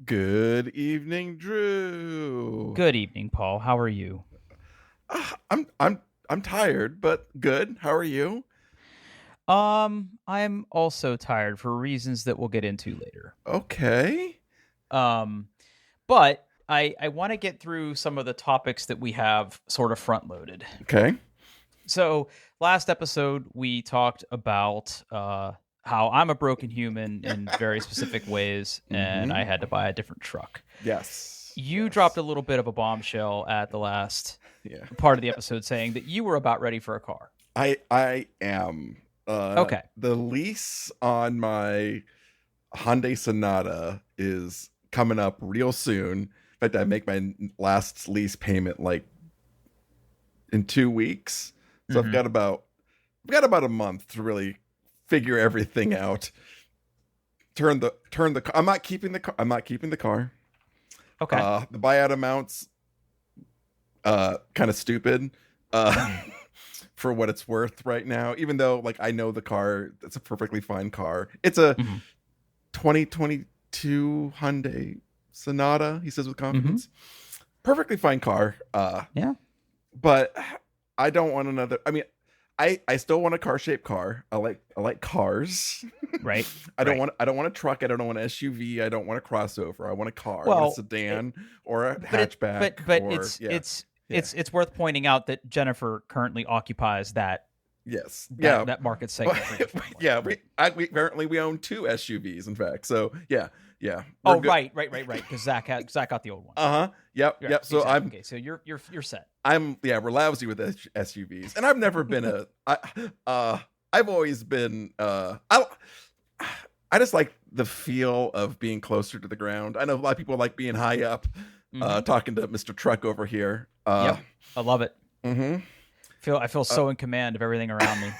Good evening, Drew. Good evening, Paul. How are you? I'm tired, but good. How are you? I'm also tired for reasons that we'll get into later. Okay. Um, but I want to get through some of the topics that we have sort of front loaded. Okay. So last episode we talked about how I'm a broken human in very specific ways, and I Mm-hmm. had to buy a different truck. Yes. You dropped Yes. a little bit of a bombshell at the last Yeah. part of the episode, saying that you were about ready for a car. I am. Okay. The lease on my Hyundai Sonata is coming up real soon. In fact, I make my last lease payment like in 2 weeks. So Mm-hmm. I've got about a month to really figure everything out. Turn the I'm not keeping the car. I'm not keeping the car. Okay. The buyout amounts kind of stupid uh Mm-hmm. for what it's worth right now, even though like I know the car, it's a perfectly fine car. It's a Mm-hmm. 2022 Hyundai Sonata, he says with Mm-hmm. confidence. Perfectly fine car. Yeah. But I don't want another. I mean, I still want a car-shaped car. I like cars. Right. I Right. don't want a truck. I don't want an SUV. I don't want a crossover. I want a car. I want a Well, it, sedan or a but it, hatchback but or it's yeah. it's Yeah. it's worth pointing out that Jennifer currently occupies that Yes. that Yeah. that market But segment for your family. yeah, we apparently we own two SUVs in fact. So, yeah. Yeah. We're Oh, good. right. Because Zach got the old one. Uh-huh. Yep. Right. Yep. So Exactly. I'm Okay. So you're set. I'm yeah, we're lousy with SUVs. And I've never been uh I've always been I just like the feel of being closer to the ground. I know a lot of people like being high up, Mm-hmm. talking to Mr. Truck over here. Yep. I love it. Mhm. I feel Uh so in command of everything around me.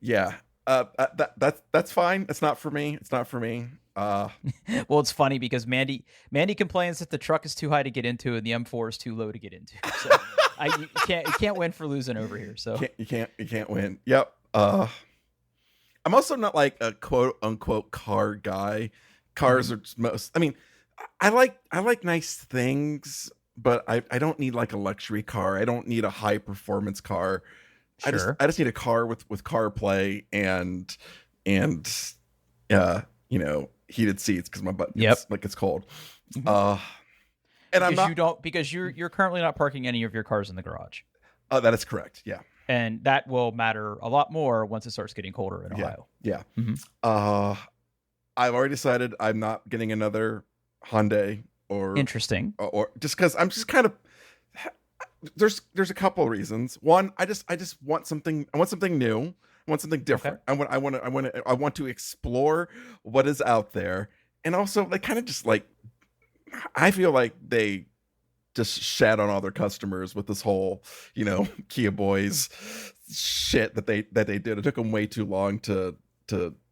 yeah. That's fine. It's not for me. It's not for me. Well, it's funny because Mandy complains that the truck is too high to get into and the M4 is too low to get into. So you can't win for losing over here. So You can't win. Yep. I'm also not like a quote unquote car guy. Cars Mhm. are most. I mean, I like nice things, but I don't need like a luxury car. I don't need a high performance car. Sure. I just need a car with CarPlay and heated seats because my butt Yep. gets cold. Mhm. Uh, and I'm not. Because you're currently not parking any of your cars in the garage. That is correct. Yeah. And that will matter a lot more once it starts getting colder in Yeah. Ohio. Yeah. Hmm. Uh, I've already decided I'm not getting another Hyundai Interesting. or just because I'm just kind of there's a couple of reasons. One, I just want something. I want something new. I want something Okay. different. I want to explore what is out there, and also they kind of just like I feel like they just shat on all their customers with this whole Kia Boys shit that they did. It took them way too long to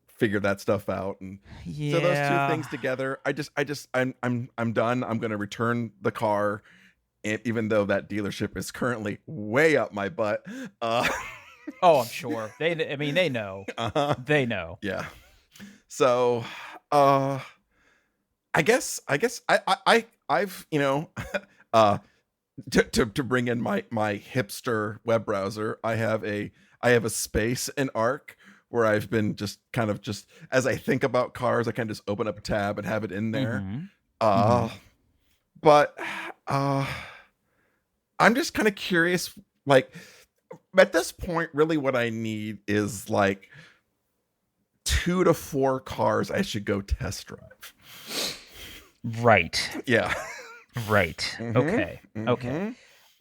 figure that stuff out, and so those two Yeah. things together, I'm done. I'm gonna return the car, even though that dealership is currently way up my butt. Uh, Oh, I'm sure. I mean, they know. uh They know. yeah. So, uh, I've uh, to bring in my hipster web browser. I have a space in Arc where I've been just kind of just as I think about cars, I can just open up a tab and have it in there. Hmm. Hmm. Uh, but uh, I'm just kind of curious, like at this point, really what I need is like 2 to 4 cars I should go test drive. Right. Yeah. Right. Mm-hmm. Okay. Okay. Mm-hmm.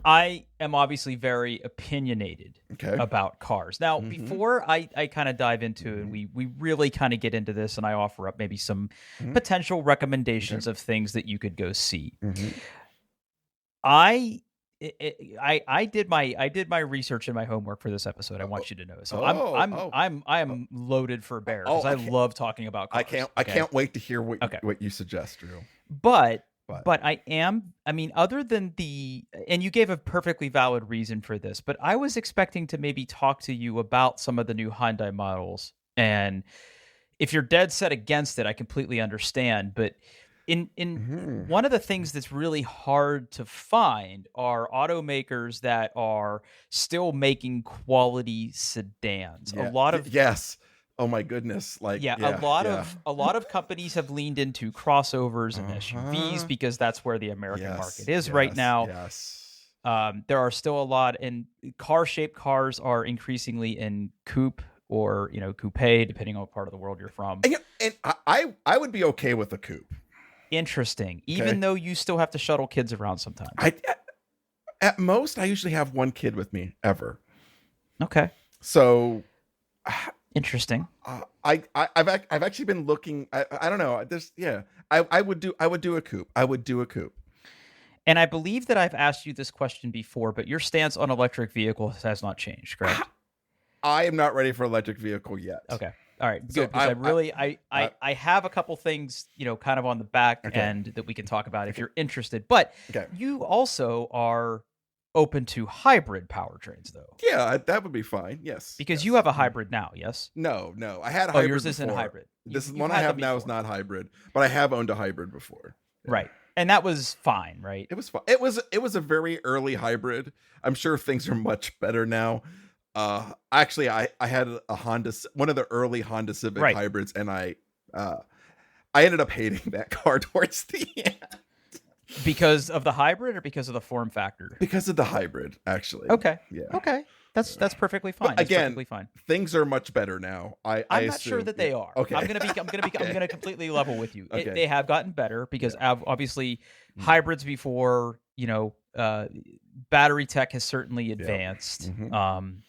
I am obviously very opinionated Okay. about cars. Now, Mm-hmm. before I kind of dive into it, and Mm-hmm. we really kind of get into this, and I offer up maybe some Mm-hmm. potential Okay. recommendations of things that you could go see. Mm-hmm. I I did my research and my homework for this episode. I Oh, want you to know. So oh, I oh, am loaded for bear oh, because I love talking about cars. I Okay. can't wait to hear Okay. what you suggest, Drew. But But but I mean, other than and you gave a perfectly valid reason for this, but I was expecting to maybe talk to you about some of the new Hyundai models. And if you're dead set against it, I completely understand. But In one of the things that's really hard to find are automakers that are still making quality sedans. A Yeah. lot of Yes. Oh my goodness. Like, yeah, yeah, yeah. a lot of companies have leaned into crossovers and SUVs Uh-huh. because that's where the American Yes, market is right yes, now. yes. There are still a lot, and car-shaped cars are increasingly in coupe or coupe, depending on what part of the world you're from. And I would be okay with a coupe. Interesting, Okay. even though you still have to shuttle kids around sometimes. At most, I usually have one kid with me ever. Okay. So Interesting. I've actually been looking. I don't know. I would do a coupe. I would do a coupe. And I believe that I've asked you this question before, but your stance on electric vehicles has not changed, correct? I am not ready for electric vehicle yet. Okay. All right. So Good. Because I have a couple things, kind of on the back end that we can talk about if you're interested. But you also are open to hybrid powertrains, though. Yeah, that would be fine. Yes. Because you have a hybrid now, yes? No. I had a hybrid. Yours isn't before. hybrid. This one I have now is not hybrid, but I have owned a hybrid before. Yeah. Right. And that was fine, right? It was fine. It was a very early hybrid. I'm sure things are much better now. Actually, I had a Honda, one of the early Honda Civic hybrids, and I ended up hating that car towards the end. Because of the hybrid or because of the form factor? Because of the hybrid, actually. Okay. Yeah. Okay. That's perfectly fine. But again, perfectly fine. Things are much better now. I'm not sure that they are. Okay. I'm gonna completely level with you. Okay. They have gotten better because obviously hybrids before, battery tech has certainly advanced.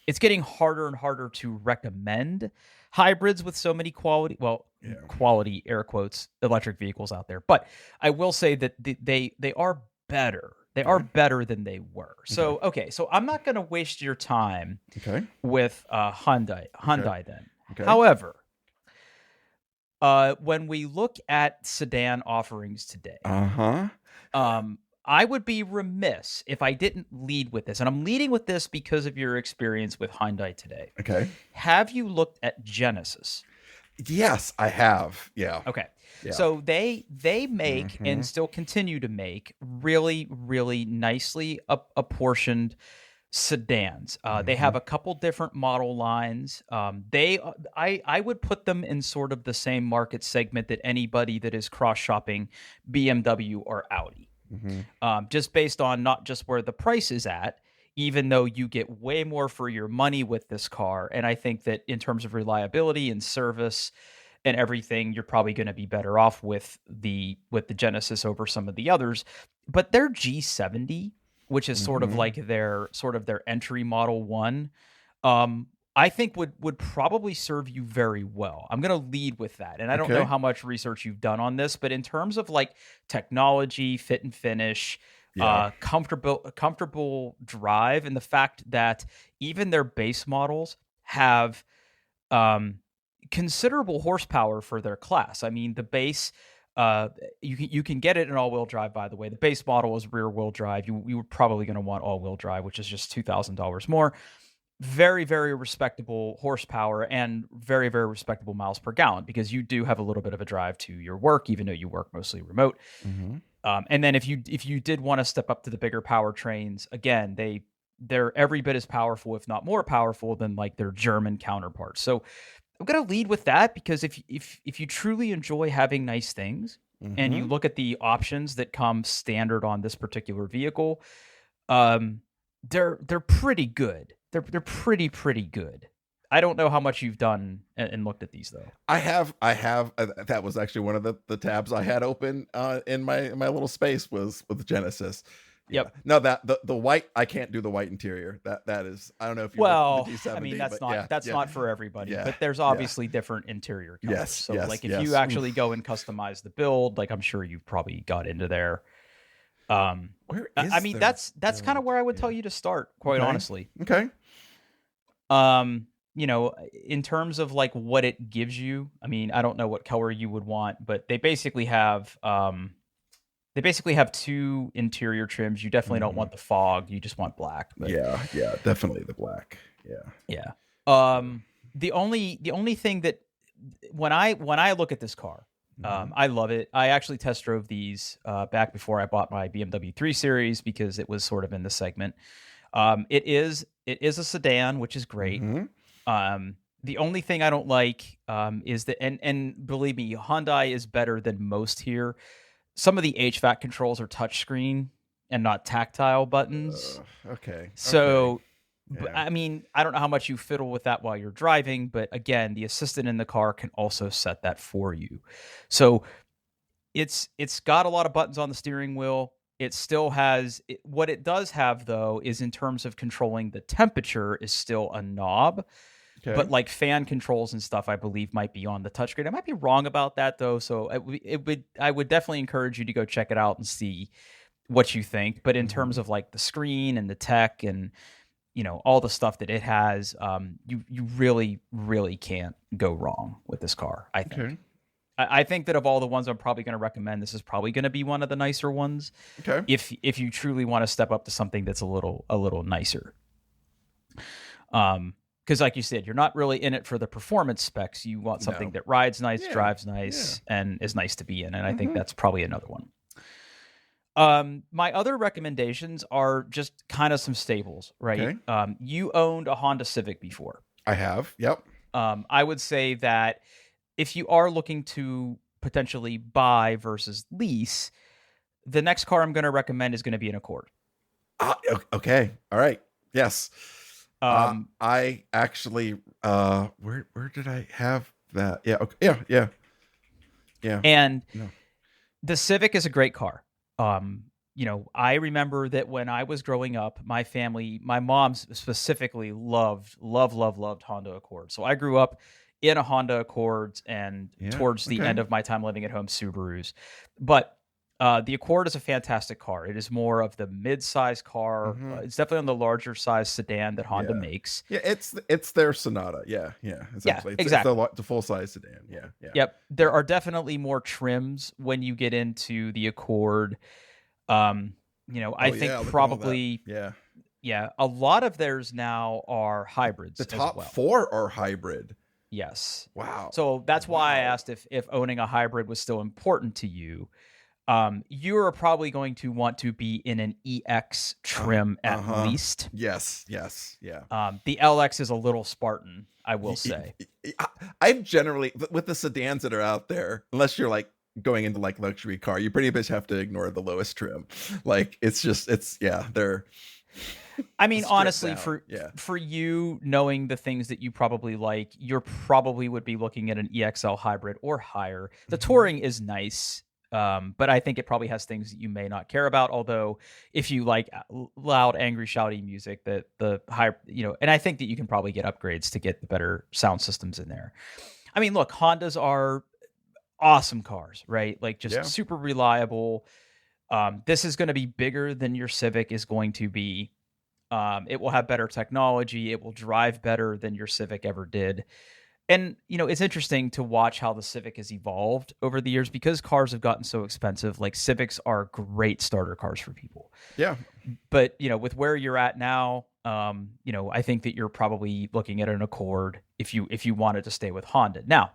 It's getting harder and harder to recommend hybrids with so many quality air quotes electric vehicles out there. But I will say that they are better. They are better than they were. So so I'm not going to waste your time with Hyundai then. Okay. However, when we look at sedan offerings today, I would be remiss if I didn't lead with this. And I'm leading with this because of your experience with Hyundai today. Okay. Have you looked at Genesis? Yes, I have. Yeah. Okay. Yeah. So they make and still continue to make really, really nicely apportioned sedans. They have a couple different model lines. I would put them in sort of the same market segment that anybody that is cross shopping BMW or Audi. Just based on not just where the price is at, even though you get way more for your money with this car. And I think that in terms of reliability and service and everything, you're probably going to be better off with the Genesis over some of the others. But their G70, which is sort of like their entry Model 1, I think would probably serve you very well. I'm going to lead with that. And I don't know how much research you've done on this, but in terms of like technology, fit and finish, comfortable drive, and the fact that even their base models have considerable horsepower for their class. I mean, the base, you can get it in all-wheel drive, by the way. The base model is rear-wheel drive. You were probably going to want all-wheel drive, which is just $2,000 more. Very, very respectable horsepower and very, very respectable miles per gallon, because you do have a little bit of a drive to your work, even though you work mostly remote. And then if you did want to step up to the bigger powertrains, again, they're every bit as powerful, if not more powerful, than like their German counterparts. So I'm going to lead with that, because if you truly enjoy having nice things and you look at the options that come standard on this particular vehicle, they're pretty good. They're pretty good. I don't know how much you've done and looked at these though. I have. That was actually one of the tabs I had open in my little space was with Genesis. Yep. Yeah. No, that the white, I can't do the white interior. That is, I don't know if you I mean, that's not for everybody. Yeah. But there's obviously different interior colors. Yes. So like if you actually go and customize the build, like I'm sure you've probably got into there. Where is I mean, that's kind of where I would tell you to start, quite honestly. Okay. In terms of like what it gives you, I mean, I don't know what color you would want, but they basically have two interior trims. You definitely don't want the fog. You just want black. But, yeah, definitely the black. Yeah. The only thing that when I look at this car, Hmm. I love it. I actually test drove these back before I bought my BMW 3 Series because it was sort of in the segment. It is a sedan, which is great. Hmm. The only thing I don't like is that, and believe me, Hyundai is better than most here. Some of the HVAC controls are touchscreen and not tactile buttons. Okay. Okay. So, Yeah. I mean, I don't know how much you fiddle with that while you're driving, but again, the assistant in the car can also set that for you. So it's got a lot of buttons on the steering wheel. It still has what it does have though is in terms of controlling the temperature is still a knob, Okay. but like fan controls and stuff I believe might be on the touchscreen. I might be wrong about that though, so I would definitely encourage you to go check it out and see what you think. But in terms Hmm. of like the screen and the tech and all the stuff that it has, you really can't go wrong with this car. I think. Okay. I think that of all the ones I'm probably going to recommend, this is probably going to be one of the nicer ones. Okay. If you truly want to step up to something that's a little nicer. Because like you said, you're not really in it for the performance specs. You want something No. that rides nice, Yeah. drives Yeah. nice, and is nice to be in. And I think Hmm. that's probably another one. My other recommendations are just kind of some staples, right? Okay. You owned a Honda Civic before. I have. Yep. I would say that if you are looking to potentially buy versus lease, the next car I'm going to recommend is going to be an Accord. Okay. All right. Yes. Um, I actually where did I have that? Yeah. Okay. Yeah. Yeah. Yeah. and No. the Civic is a great car. I remember that when I was growing up, my mom specifically loved Honda Accord. So I grew up in a Honda Accord and Yeah. towards the Okay. end of my time living at home, Subarus. But the Accord is a fantastic car. It is more of the mid-size car. Hmm. It's definitely on the larger size sedan that Honda Yeah. makes. Yeah. It's their Sonata. Yeah. Yeah. Yeah, Essentially, it's exactly. the full size sedan. Yeah. Yeah. Yep. There are definitely more trims when you get into the Accord. I Oh think yeah. Look at all that. probably, Yeah. yeah, a lot of theirs now are The hybrids as top well. four are hybrid. Yes. Wow. So that's why I Wow. asked if owning a hybrid was still important to you. You're probably going to want to be in an EX trim at Uh-huh. least. Yes. Yes. Yeah. The LX is a little Spartan, I will Y- y- say. I've generally with the sedans that are out there, unless you're like going into like luxury car, you pretty much have to ignore the lowest trim. Like it's yeah, they're I mean, stripped honestly, down. for Yeah. for you knowing the things that you probably like, you're probably would be looking at an EXL hybrid or higher. The Hmm. touring is nice, but I think it probably has things that you may not care about. Although, if you like loud, angry, shouty music, that the high, and I think that you can probably get upgrades to get the better sound systems in there. I mean, look, Hondas are awesome cars, right? Like just Yeah. super reliable. This is going to be bigger than your Civic is going to be. It will have better technology. It will drive better than your Civic ever did. And, it's interesting to watch how the Civic has evolved over the years because cars have gotten so expensive. Like Civics are great starter cars for people. Yeah. But, with where you're at now, I think that you're probably looking at an Accord if you wanted to stay with Honda. Now,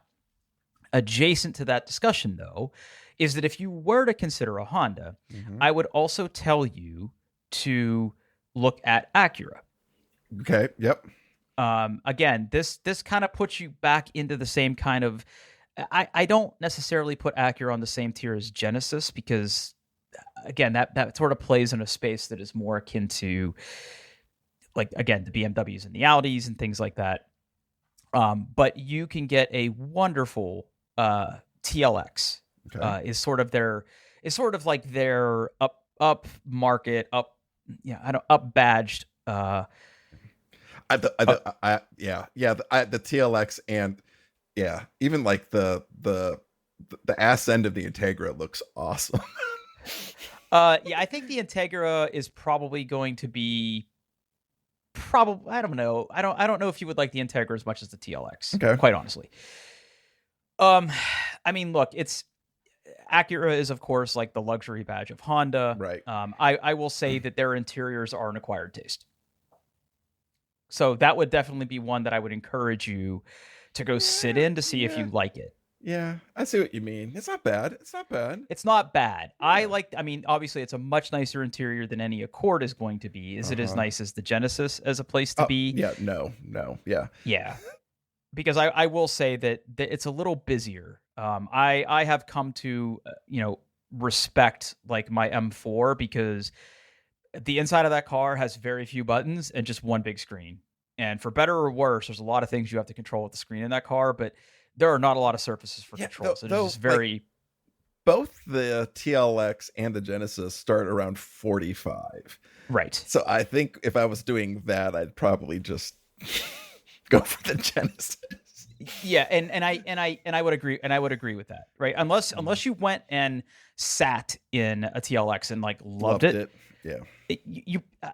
adjacent to that discussion though, is that if you were to consider a Honda, Hmm. I would also tell you to look at Acura. Okay. Yep. Again, this kind of puts you back into the same kind of. I don't necessarily put Acura on the same tier as Genesis because, again, that sort of plays in a space that is more akin to, like again, the BMWs and the Audis and things like that. But you can get a wonderful TLX. Okay. Is sort of like their up market up, yeah, I don't up badged. Yeah, yeah, the TLX and yeah, even like the ass end of the Integra looks awesome. Yeah, I think the Integra is probably going to be probably. I don't know. I don't know if you would like the Integra as much as the TLX. Okay. Quite honestly. Um, I mean, look, it's Acura is of course like the luxury badge of Honda. Right. I will say that their interiors are an acquired taste. So that would definitely be one that I would encourage you to go sit in to see if Yeah. you like it. Yeah, I see what you mean. It's not bad. It's not bad. It's not bad. Yeah. I mean, obviously, it's a much nicer interior than any Accord is going to be. Is it as Uh-huh. nice as the Genesis as a place to Oh, be? yeah, no, no, yeah. Yeah, because I will say that it's a little busier. I have come to respect like my M4 because the inside of that car has very few buttons and just one big screen. And for better or worse, there's a lot of things you have to control with the screen in that car, but there are not a lot of surfaces for Yeah, control. So it's though, just like, very both the TLX and the Genesis start around 45. right. So I think if I was doing that, I'd probably just go for the Genesis. Yeah, and I would agree with that, right? Unless you went and sat in a TLX and like loved Loved it, it. Yeah.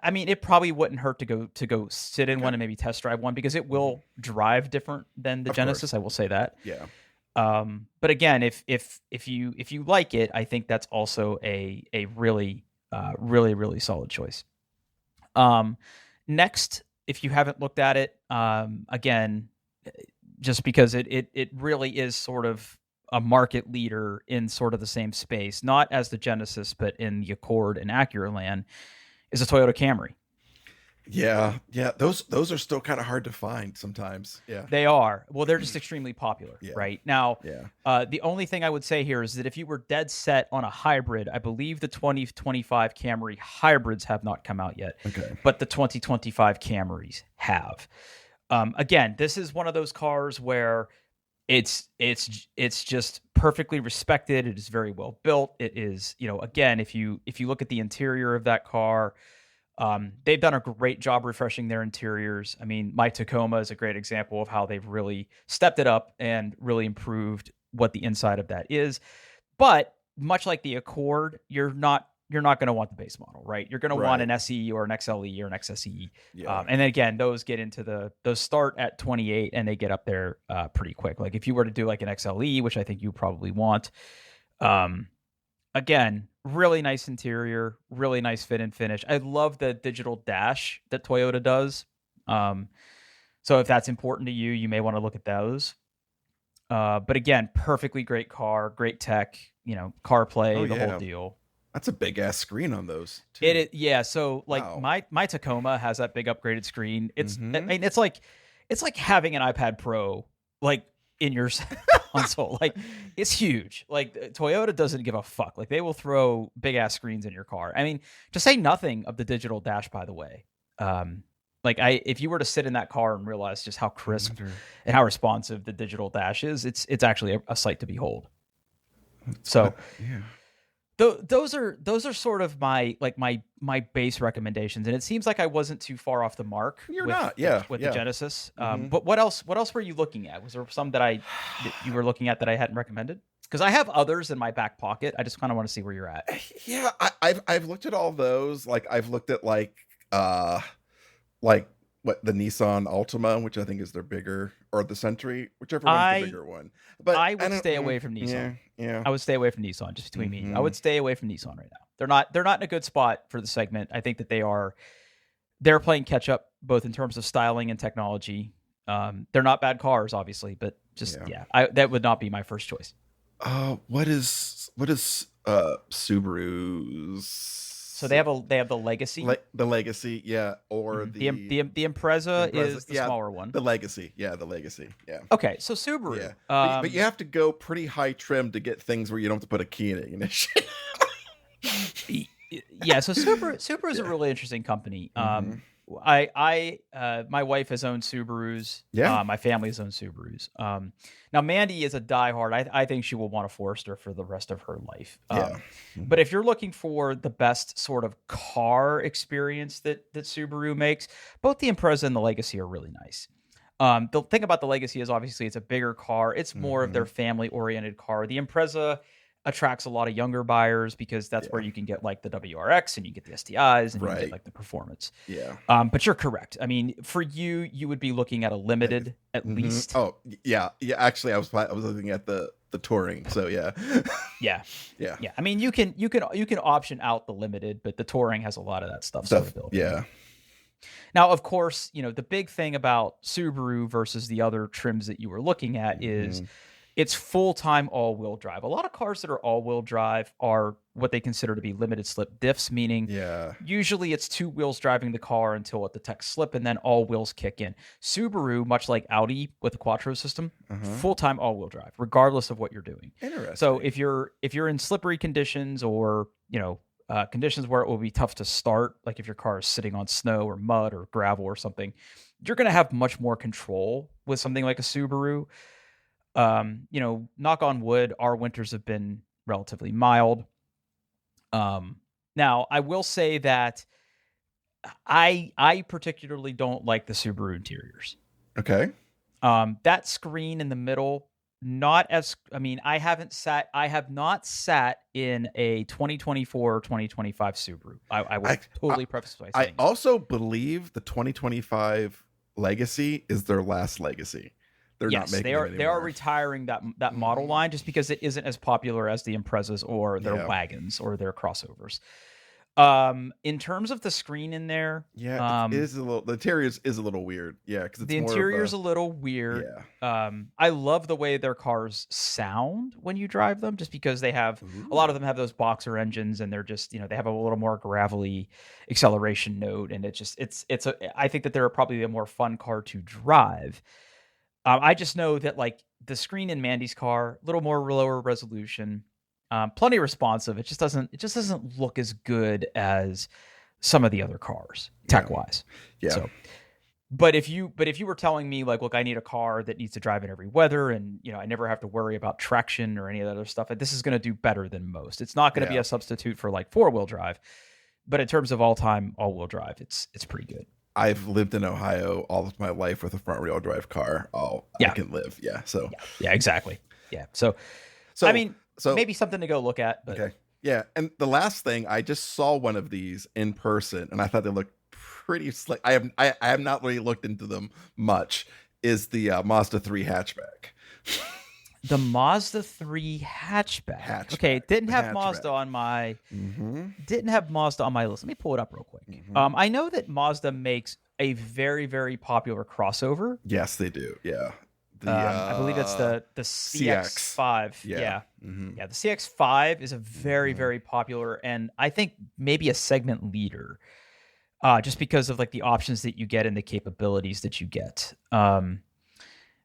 I mean, it probably wouldn't hurt to go sit in Okay. one and maybe test drive one because it will drive different than the Of Genesis. course. I will say that. Yeah. But again, if you like it, I think that's also a really really solid choice. Um, Next, if you haven't looked at it, again, just because it really is sort of a market leader in sort of the same space, not as the Genesis, but in the Accord and Acura land, is a Toyota Camry. Yeah. Yeah. Those are still kind of hard to find sometimes. Yeah. They are. Well, they're just extremely popular Yeah. right now. Yeah. The only thing I would say here is that if you were dead set on a hybrid, I believe the 2025 Camry hybrids have not come out yet, Okay. but the 2025 Camrys have. Again, this is one of those cars where it's just perfectly respected. It is very well built. It is, again, if you look at the interior of that car, they've done a great job refreshing their interiors. I mean, my Tacoma is a great example of how they've really stepped it up and really improved what the inside of that is. But much like the Accord, you're not going to want the base model, right? You're going to want Right. an SE or an XLE or an XSE. Yeah. And then again, those start at 28 and they get up there pretty quick. Like if you were to do like an XLE, which I think you probably want, again, really nice interior, really nice fit and finish. I love the digital dash that Toyota does. So if that's important to you, you may want to look at those. But again, perfectly great car, great tech, CarPlay, Oh the whole yeah. deal. That's a big ass screen on those too. It is, yeah. So like Wow. my Tacoma has that big upgraded screen. I Mhm. mean, it's like having an iPad Pro like in your console. Like it's huge. Like Toyota doesn't give a fuck. Like they will throw big ass screens in your car. I mean, to say nothing of the digital dash, by the way. If you were to sit in that car and realize just how I crisp wonder- and how responsive the digital dash is, it's actually a sight to behold. So yeah. those are sort of my base recommendations, and it seems like I wasn't too far off the mark. You're not, yeah, with yeah. the Genesis. Mhm. But what else were you looking at? Was there some that you were looking at that I hadn't recommended? Because I have others in my back pocket. I just kind of want to see where you're at. Yeah, I've looked at all those. Like I've looked at like what the Nissan Altima, which I think is their bigger, or the Century, whichever one's I the bigger one. But I would don't- stay away from Nissan. Yeah. I would stay away from Nissan, just between me. I Mhm. would stay away from Nissan right now. They're not in a good spot for the segment. I think that they're playing catch up both in terms of styling and technology. They're not bad cars, obviously, but just that would not be my first choice. What is Subaru's? So they have the Legacy. The Legacy, yeah, or Mhm. The Impreza is the smaller one. The Legacy, yeah, the Legacy, yeah. Okay, so Subaru. Yeah, but you have to go pretty high trim to get things where you don't have to put a key in ignition. Yeah, so Subaru is a really interesting company. Mhm. My wife has owned Subarus. Yeah. My family has owned Subarus. Now Mandy is a diehard. I think she will want a Forester for the rest of her life. Yeah. But if you're looking for the best sort of car experience that Subaru makes, both the Impreza and the Legacy are really nice. The thing about the Legacy is obviously it's a bigger car. It's more of their family-oriented car. The Impreza attracts a lot of younger buyers because that's where you can get like the WRX and you get the STIs and you get like the performance. Yeah. But you're correct. I mean, for you would be looking at a limited at least. Oh, yeah. Yeah, actually I was looking at the touring. So yeah. Yeah. Yeah. Yeah. I mean, you can option out the limited, but the touring has a lot of that stuff sort of built in. Yeah. Now, of course, the big thing about Subaru versus the other trims that you were looking at is It's full-time all-wheel drive. A lot of cars that are all-wheel drive are what they consider to be limited slip diffs, meaning Yeah. usually it's two wheels driving the car until it detects slip, and then all wheels kick in. Subaru, much like Audi with the Quattro system, full-time all-wheel drive, regardless of what you're doing. So Interesting. if you're in slippery conditions, or conditions where it will be tough to start, like if your car is sitting on snow or mud or gravel or something, you're going to have much more control with something like a Subaru. Knock on wood, our winters have been relatively mild. Now I will say that I particularly don't like the Subaru interiors. Okay. That screen in the middle, not as I mean, I have not sat in a 2024 or 2025 Subaru. I will totally preface by saying I also believe the 2025 Legacy is their last Legacy. They're not making it anymore. They are retiring that model line just because it isn't as popular as the Imprezas or their wagons or their crossovers. In terms of the screen in there, it is a little. The interior is a little weird. Yeah, because the interior's a little weird. Yeah. I love the way their cars sound when you drive them, just because they have a lot of them have those boxer engines, and they're just they have a little more gravelly acceleration note, and I think that they're probably a more fun car to drive. I just know that like the screen in Mandy's car, a little more lower resolution, plenty responsive. It just doesn't look as good as some of the other cars tech wise. Yeah. So, but if you were telling me like, look, I need a car that needs to drive in every weather, and I never have to worry about traction or any of that other stuff, this is going to do better than most. It's not going to be a substitute for like 4-wheel drive, but in terms of all-wheel drive, it's pretty good. I've lived in Ohio all of my life with a front-wheel drive car. I can live. Yeah. So. Yeah. Exactly. Yeah. So I mean, maybe something to go look at. But. Okay. Yeah. And the last thing, I just saw one of these in person, and I thought they looked pretty slick. I have not really looked into them much. Is the Mazda 3 hatchback? The Mazda 3 hatchback. Okay, didn't have Mazda on my list. Let me pull it up real quick. I know that Mazda makes a very, very popular crossover. Yes, they do. Yeah. I believe it's the CX-5. Yeah. Yeah, the CX-5 is a very, very popular, and I think maybe a segment leader, just because of like the options that you get and the capabilities that you get.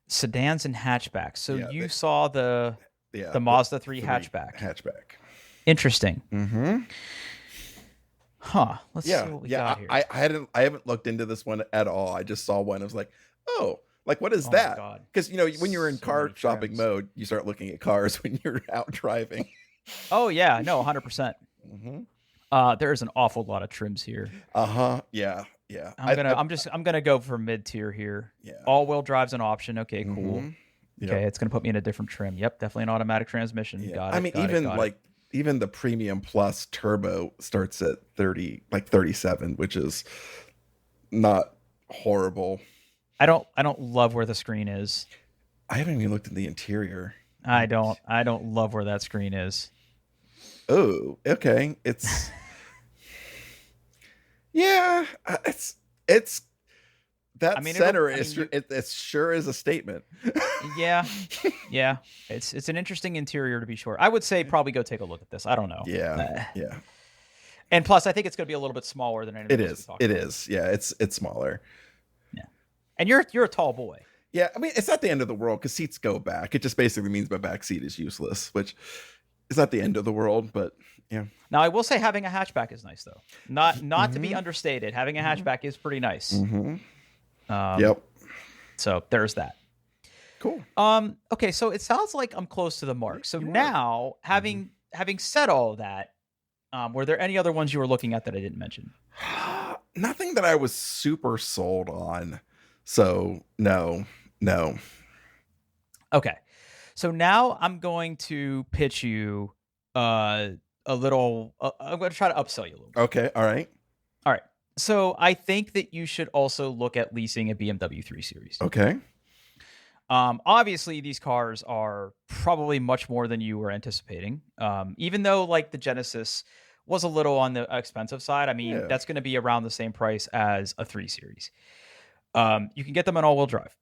Sedans and hatchbacks. So you saw the Mazda 3 hatchback. Interesting. Huh. Let's see what we got here. I haven't looked into this one at all. I just saw one. I was like, oh, like what is that? Because when you're in car shopping mode, you start looking at cars when you're out driving. Oh yeah, no, 100%. There's an awful lot of trims here. Yeah. Yeah. I'm gonna go for mid-tier here. Yeah. All-wheel drive's an option. Okay, cool. Okay, it's gonna put me in a different trim. Yep, definitely an automatic transmission. Yeah. Got it. Even the Premium Plus Turbo starts at 37, which is not horrible. I don't love where the screen is. I haven't even looked at the interior. I don't love where that screen is. Oh, okay. It's yeah, it's that center it sure is a statement. Yeah. It's an interesting interior to be sure. I would say probably go take a look at this. I don't know. Yeah. And plus, I think it's going to be a little bit smaller than anything else. It is. Yeah, it's smaller. Yeah. And you're a tall boy. Yeah, I mean, it's not the end of the world because seats go back. It just basically means my back seat is useless, which is not the end of the world, but yeah. Now, I will say having a hatchback is nice, though. Not to be understated. Having a hatchback is pretty nice. Yep. So there's that. Cool. Okay, so it sounds like I'm close to the mark. So now, having said all of that, were there any other ones you were looking at that I didn't mention? Nothing that I was super sold on. So no. Okay. So now I'm going to pitch you a little. I'm going to try to upsell you a little bit. Okay. All right. So I think that you should also look at leasing a BMW 3 Series. Okay. Obviously, these cars are probably much more than you were anticipating. Even though like the Genesis was a little on the expensive side. I mean, that's going to be around the same price as a 3 Series. You can get them in all-wheel drive.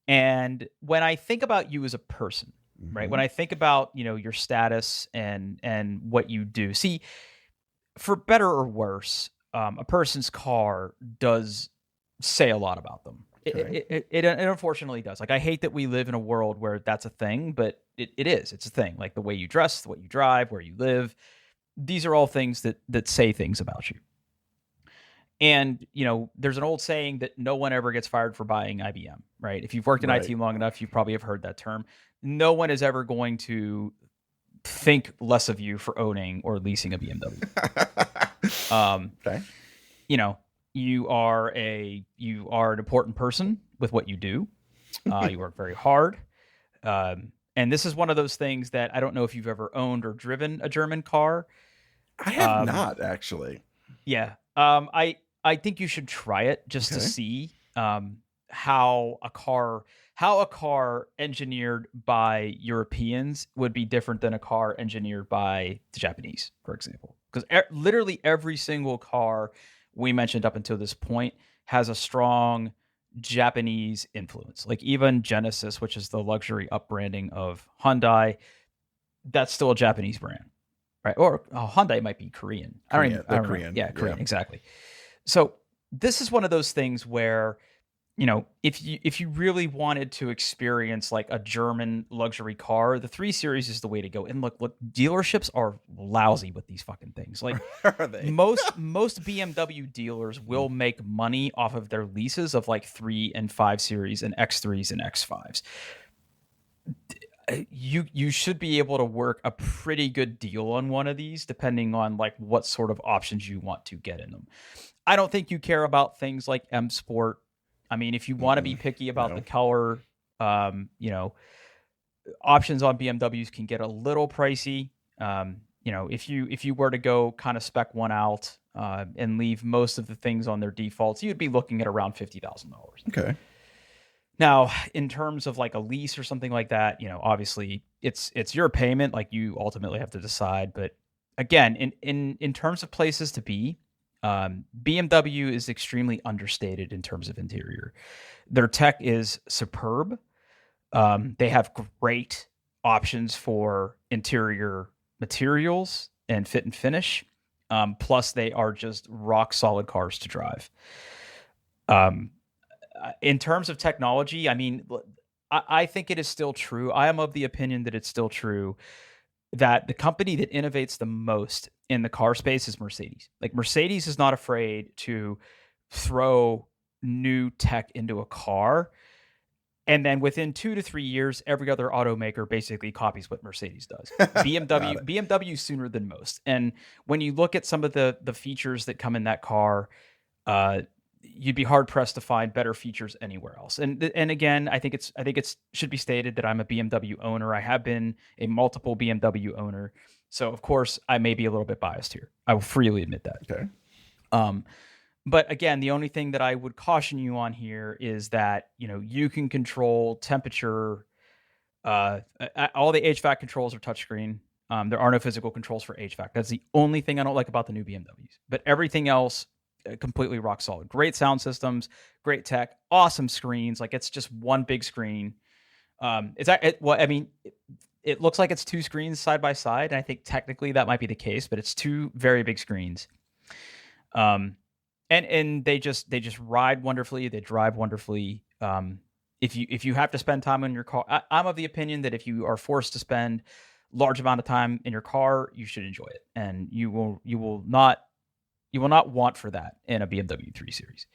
And when I think about you as a person, right? When I think about, your status and what you do, see, for better or worse, a person's car does say a lot about them. Okay. It unfortunately does. Like, I hate that we live in a world where that's a thing, but it is. It's a thing. Like the way you dress, what you drive, where you live. These are all things that say things about you. And, there's an old saying that no one ever gets fired for buying IBM, right? If you've worked in Right. IT long enough, you probably have heard that term. No one is ever going to think less of you for owning or leasing a BMW. Okay. You are an important person with what you do. You work very hard. And this is one of those things that I don't know if you've ever owned or driven a German car. I have not actually. Yeah. I think you should try it just to see how a car engineered by Europeans would be different than a car engineered by the Japanese, for example. Because literally every single car we mentioned up until this point has a strong Japanese influence. Like even Genesis, which is the luxury upbranding of Hyundai, that's still a Japanese brand, right? Or Hyundai might be Korean. I don't Korean. know. Yeah, Korean, exactly. So this is one of those things where, if you really wanted to experience like a German luxury car, the 3 Series is the way to go. And look, dealerships are lousy with these fucking things. Like Are they? most BMW dealers will make money off of their leases of like 3 and 5 Series and X3s and X5s. You should be able to work a pretty good deal on one of these, depending on like what sort of options you want to get in them. I don't think you care about things like M Sport. I mean, if you want to be picky about the color, options on BMWs can get a little pricey. If you were to go kind of spec one out and leave most of the things on their defaults, you'd be looking at around $50,000. Okay. Now, in terms of like a lease or something like that, obviously it's your payment. Like you ultimately have to decide. But again, in terms of places to be, BMW is extremely understated in terms of interior. Their tech is superb. They have great options for interior materials and fit and finish. Plus, they are just rock solid cars to drive. In terms of technology, I mean, I think it is still true. I am of the opinion that it's still true that the company that innovates the most in the car space is Mercedes. Like Mercedes is not afraid to throw new tech into a car. And then within 2 to 3 years, every other automaker basically copies what Mercedes does. BMW sooner than most. And when you look at some of the features that come in that car, you'd be hard pressed to find better features anywhere else. And again, I think it's should be stated that I'm a BMW owner. I have been a multiple BMW owner, so of course I may be a little bit biased here. I will freely admit that. Okay. But again, the only thing that I would caution you on here is that you can control temperature. All the HVAC controls are touchscreen. There are no physical controls for HVAC. That's the only thing I don't like about the new BMWs. But everything else, completely rock solid. Great sound systems, great tech, awesome screens. Like it's just one big screen. It looks like it's 2 screens side by side, and I think technically that might be the case, but it's 2 very big screens. And they just ride wonderfully. They drive wonderfully. If you have to spend time on your car, I'm of the opinion that if you are forced to spend large amount of time in your car, you should enjoy it, and you will not want for that in a BMW 3 Series.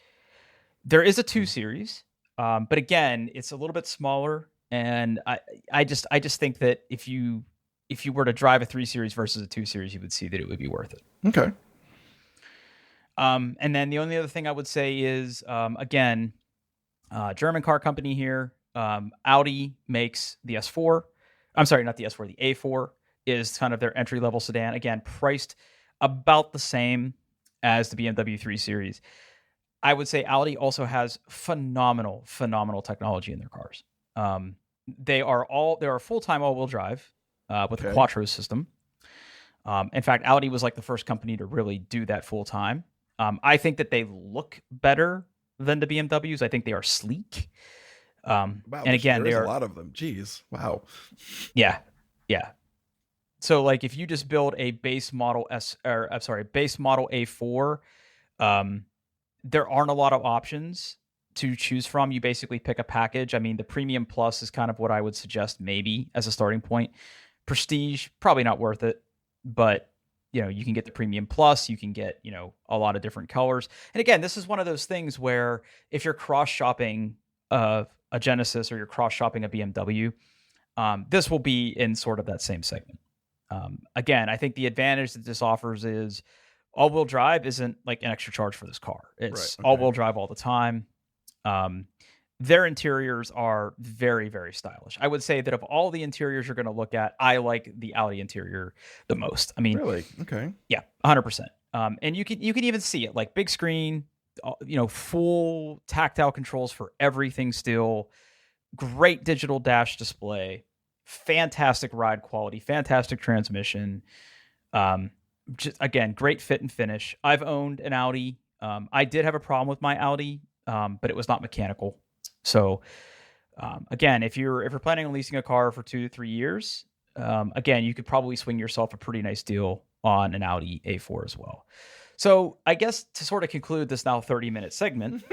There is a 2 Series, but again, it's a little bit smaller, and I just think that if you were to drive a 3 Series versus a 2 Series, you would see that it would be worth it. Okay. And then the only other thing I would say is, again, German car company here, Audi makes the S4. I'm sorry, not the S4, the A4 is kind of their entry-level sedan. Again, priced about the same as the BMW 3 Series. I would say Audi also has phenomenal technology in their cars. They are full-time all-wheel drive with a Quattro system. In fact, Audi was like the first company to really do that full-time. I think that they look better than the BMWs. I think they are sleek. Wow, And again, there they is a are, lot of them. Jeez, wow. yeah, yeah. So like if you just build a base model base model A4, um, there aren't a lot of options to choose from. You basically pick a package. I mean, the Premium Plus is kind of what I would suggest maybe as a starting point. Prestige, probably not worth it, but you can get the Premium Plus, you can get, a lot of different colors. And again, this is one of those things where if you're cross shopping a Genesis or you're cross shopping a BMW, this will be in sort of that same segment. Again, I think the advantage that this offers is all-wheel drive isn't like an extra charge for this car. It's Right. Okay. all-wheel drive all the time. Their interiors are very, very stylish. I would say that of all the interiors you're going to look at, I like the Audi interior the most. I mean, Really? Okay. yeah, 100%. And you can even see it, like big screen, full tactile controls for everything still, great digital dash display, fantastic ride quality, fantastic transmission. Just again, great fit and finish. I've owned an Audi. I did have a problem with my Audi, but it was not mechanical. So again, if you're planning on leasing a car for 2 to 3 years, again, you could probably swing yourself a pretty nice deal on an Audi A4 as well. So I guess to sort of conclude this now 30-minute segment,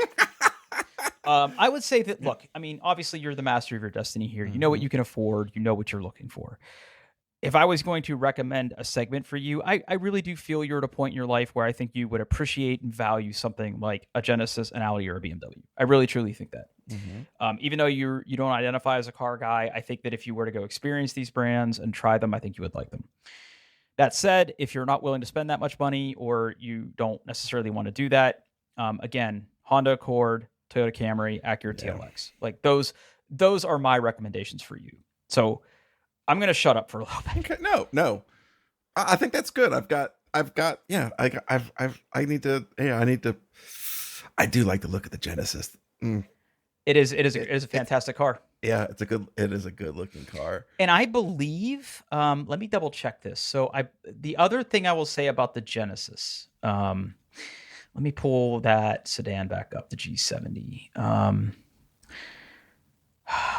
I would say that, look, I mean, obviously you're the master of your destiny here. You know what you can afford. You know what you're looking for. If I was going to recommend a segment for you, I really do feel you're at a point in your life where I think you would appreciate and value something like a Genesis, an Audi, or a BMW. I really, truly think that. Even though you don't identify as a car guy, I think that if you were to go experience these brands and try them, I think you would like them. That said, if you're not willing to spend that much money or you don't necessarily want to do that, again, Honda Accord, Toyota Camry, Acura TLX, like those are my recommendations for you. So I'm going to shut up for a little bit. Okay. No. I think that's good. Yeah, I need to, I do like the look of the Genesis. It is a fantastic car. Yeah, it is a good looking car. And I believe, let me double check this. So the other thing I will say about the Genesis, let me pull that sedan back up, the G70.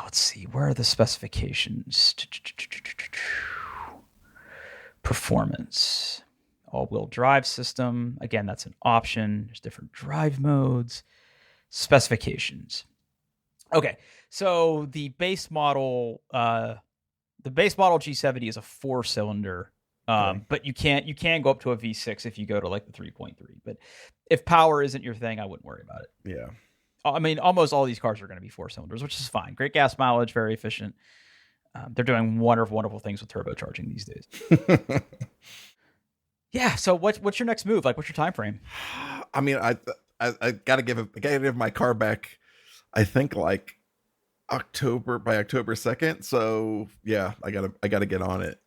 Let's see, where are the specifications? Performance, all-wheel drive system. Again, that's an option. There's different drive modes. Specifications. Okay, so the base model G70 is a 4-cylinder, but you can go up to a V6 if you go to like the 3.3. But if power isn't your thing, I wouldn't worry about it. Yeah. I mean, almost all these cars are going to be 4 cylinders, which is fine. Great gas mileage, very efficient. They're doing wonderful things with turbocharging these days. Yeah. So what's your next move? Like, what's your time frame? I mean, I gotta give my car back. I think like October 2nd. So yeah, I gotta get on it.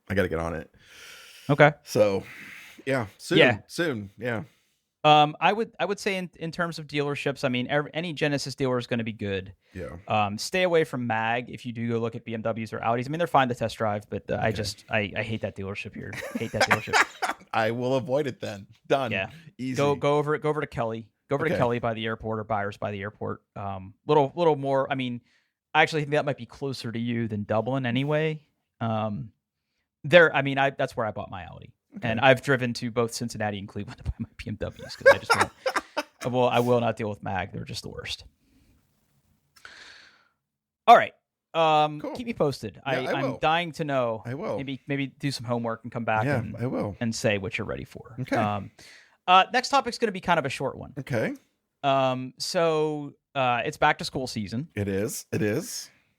Okay. So yeah, soon. Yeah. I would say in terms of dealerships, I mean, any Genesis dealer is going to be good. Yeah. Stay away from MAG if you do go look at BMWs or Audis. I mean, they're fine to test drive, but I hate that dealership here. Hate that dealership. I will avoid it then. Done. Yeah. Easy. Go over to Kelly. Go over to Kelly by the airport or Byers by the airport. Little more. I mean, I actually think that might be closer to you than Dublin anyway. That's where I bought my Audi. Okay. And I've driven to both Cincinnati and Cleveland to buy my BMWs because I just won't. I will not deal with MAG. They're just the worst. All right. Cool. Keep me posted. Yeah, I'm dying to know. I will. Maybe do some homework and come back. Yeah, I will. And say what you're ready for. Okay. Next topic's going to be kind of a short one. Okay. So it's back to school season. It is.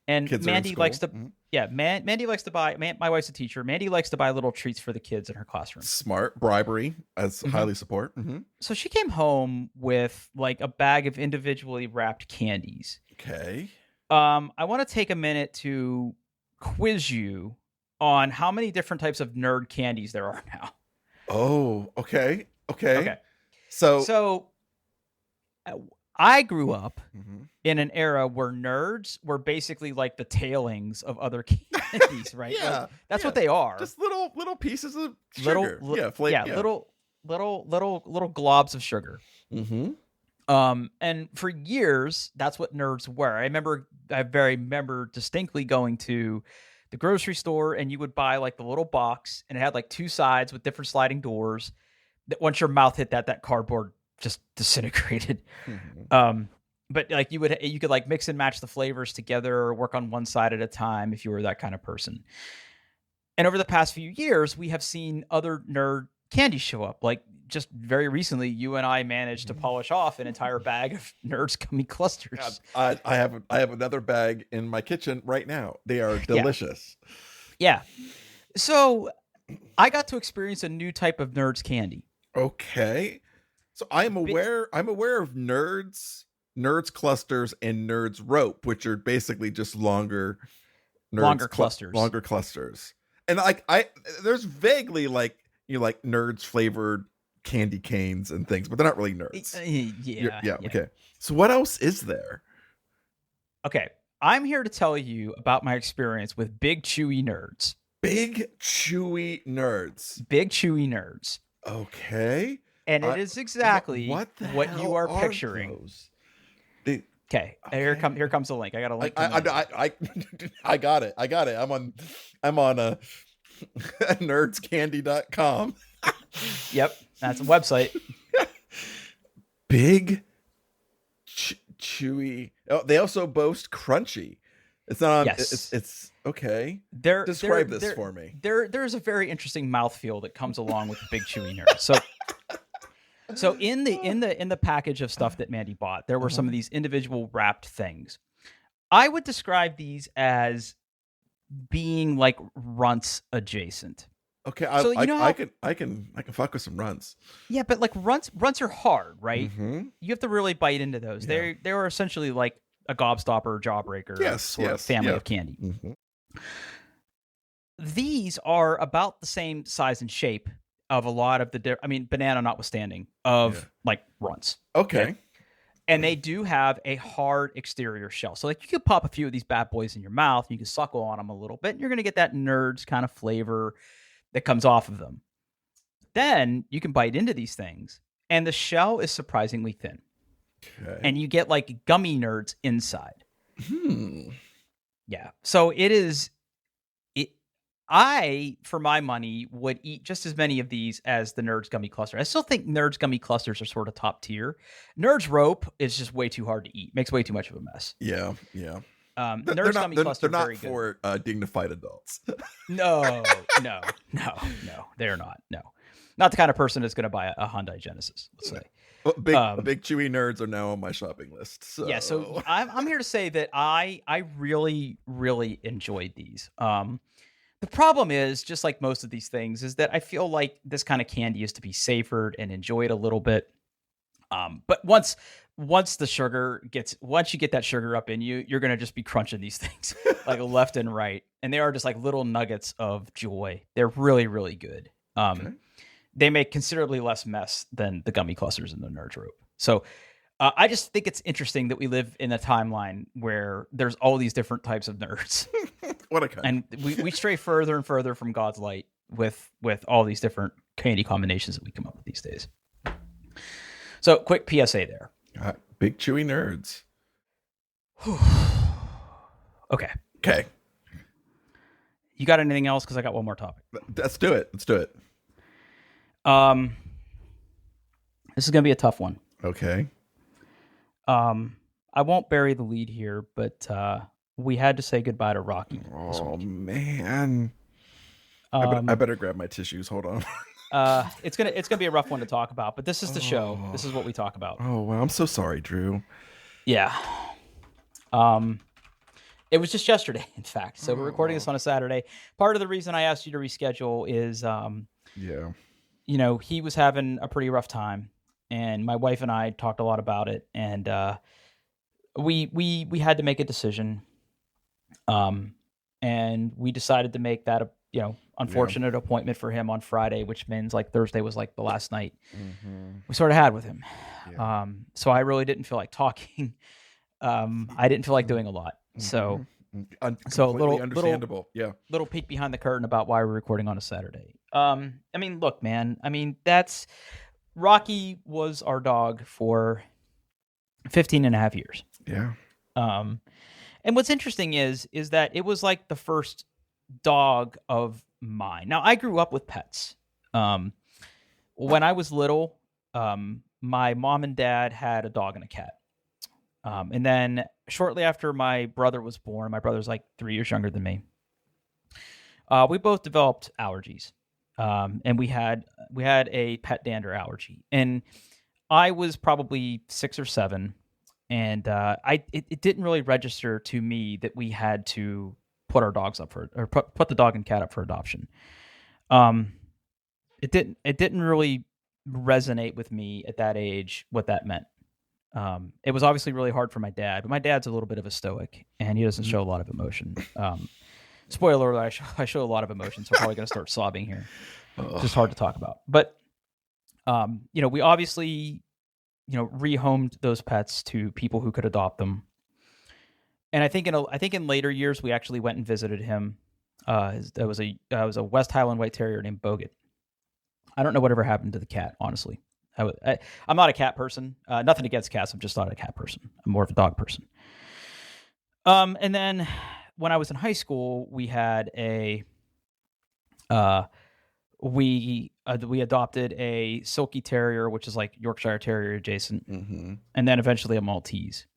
And Kids Mandy likes to, Mandy likes to buy. My wife's a teacher. Mandy likes to buy little treats for the kids in her classroom. Smart. Bribery, as highly support. So she came home with like a bag of individually wrapped candies. Okay. I want to take a minute to quiz you on how many different types of nerd candies there are now. Oh, okay. So I grew up in an era where nerds were basically like the tailings of other candies, right? Yeah, like, that's what they are. Just little pieces of sugar. Little globs of sugar. And for years, that's what nerds were. I very remember distinctly going to the grocery store, and you would buy like the little box, and it had like two sides with different sliding doors. That once your mouth hit that cardboard just disintegrated. Um, but like you could like mix and match the flavors together, or work on one side at a time if you were that kind of person. And over the past few years, we have seen other nerd candies show up. Like just very recently, you and I managed to polish off an entire bag of Nerds gummy clusters. I have another bag in my kitchen right now. They are delicious. Yeah. So I got to experience a new type of Nerds candy. Okay. So I'm aware of Nerds clusters and Nerds rope, which are basically just longer clusters. And like there's vaguely like like Nerds flavored candy canes and things, but they're not really Nerds. Yeah. Okay. So what else is there? Okay. I'm here to tell you about my experience with Big Chewy Nerds. Big Chewy Nerds. Big Chewy Nerds. Okay. And it is exactly what you are picturing. Those? Okay. Here comes the link. I got a link. I got it. I'm on nerdscandy.com. Yep, that's a website. Big chewy. Oh, they also boast crunchy. It's not. Yes. It's okay. Describe this for me. There's a very interesting mouthfeel that comes along with the Big Chewy Nerd. So in the package of stuff that Mandy bought, there were some of these individual wrapped things. I would describe these as being like runts adjacent. Okay, I can fuck with some runts. Yeah, but like runts are hard, right? Mm-hmm. You have to really bite into those. Yeah. They are essentially like a gobstopper, jawbreaker, family of candy. Mm-hmm. These are about the same size and shape of a lot of banana notwithstanding, of like runts. Okay. And they do have a hard exterior shell. So like you could pop a few of these bad boys in your mouth, you can suckle on them a little bit, and you're going to get that Nerds kind of flavor that comes off of them. Then you can bite into these things, and the shell is surprisingly thin. Okay. And you get like gummy Nerds inside. Hmm. Yeah. So I, for my money, would eat just as many of these as the Nerds gummy cluster. I still think Nerds gummy clusters are sort of top tier. Nerds rope is just way too hard to eat. Makes way too much of a mess. Yeah. Nerds gummy cluster they're not very for dignified adults. No, they're not. No, not the kind of person that's going to buy a Hyundai Genesis. Let's say. Well, big chewy Nerds are now on my shopping list. So. Yeah, so I'm here to say that I really enjoyed these. The problem is, just like most of these things, is that I feel like this kind of candy is to be savored and enjoyed a little bit. But once you get that sugar up in you, you're going to just be crunching these things like left and right. And they are just like little nuggets of joy. They're really, really good. Okay. They make considerably less mess than the gummy clusters in the Nerds rope. So I just think it's interesting that we live in a timeline where there's all these different types of nerds. What a cut. And we stray further and further from God's light with all these different candy combinations that we come up with these days. So quick PSA there. Big chewy Nerds. Okay. You got anything else? Because I got one more topic. Let's do it. This is going to be a tough one. Okay. I won't bury the lead here, but we had to say goodbye to Rocky. Oh man. I better grab my tissues. Hold on. It's gonna be a rough one to talk about, but this is the show. This is what we talk about. Oh wow, I'm so sorry, Drew. Yeah. It was just yesterday, in fact. So we're recording this on a Saturday. Part of the reason I asked you to reschedule is, he was having a pretty rough time, and my wife and I talked a lot about it, and we had to make a decision, and we decided to make that unfortunate appointment for him on Friday, which means like Thursday was like the last night we sort of had with him. Yeah. So I really didn't feel like talking. I didn't feel like doing a lot. So so understandable. Little peek behind the curtain about why we're recording on a Saturday. Look, man. That's Rocky was our dog for 15 and a half years. Yeah. Um, and what's interesting is that it was like the first dog of mine. Now, I grew up with pets. Um, when I was little, my mom and dad had a dog and a cat. And then shortly after my brother was born, my brother's like 3 years younger than me. We both developed allergies, and we had a pet dander allergy, and I was probably 6 or 7, and it didn't really register to me that we had to put our dogs up for or put the dog and cat up for adoption. Um, it didn't really resonate with me at that age what that meant. It was obviously really hard for my dad, but my dad's a little bit of a stoic, and he doesn't show a lot of emotion. Spoiler alert, I show a lot of emotion, so I'm probably going to start sobbing here. It's just hard to talk about. But, we obviously, rehomed those pets to people who could adopt them. And I think in later years, we actually went and visited him. There was a West Highland White Terrier named Bogut. I don't know whatever happened to the cat, honestly. I'm not a cat person. Nothing against cats. I'm just not a cat person. I'm more of a dog person. And then when I was in high school, we had we adopted a Silky Terrier, which is like Yorkshire Terrier adjacent, and then eventually a Maltese.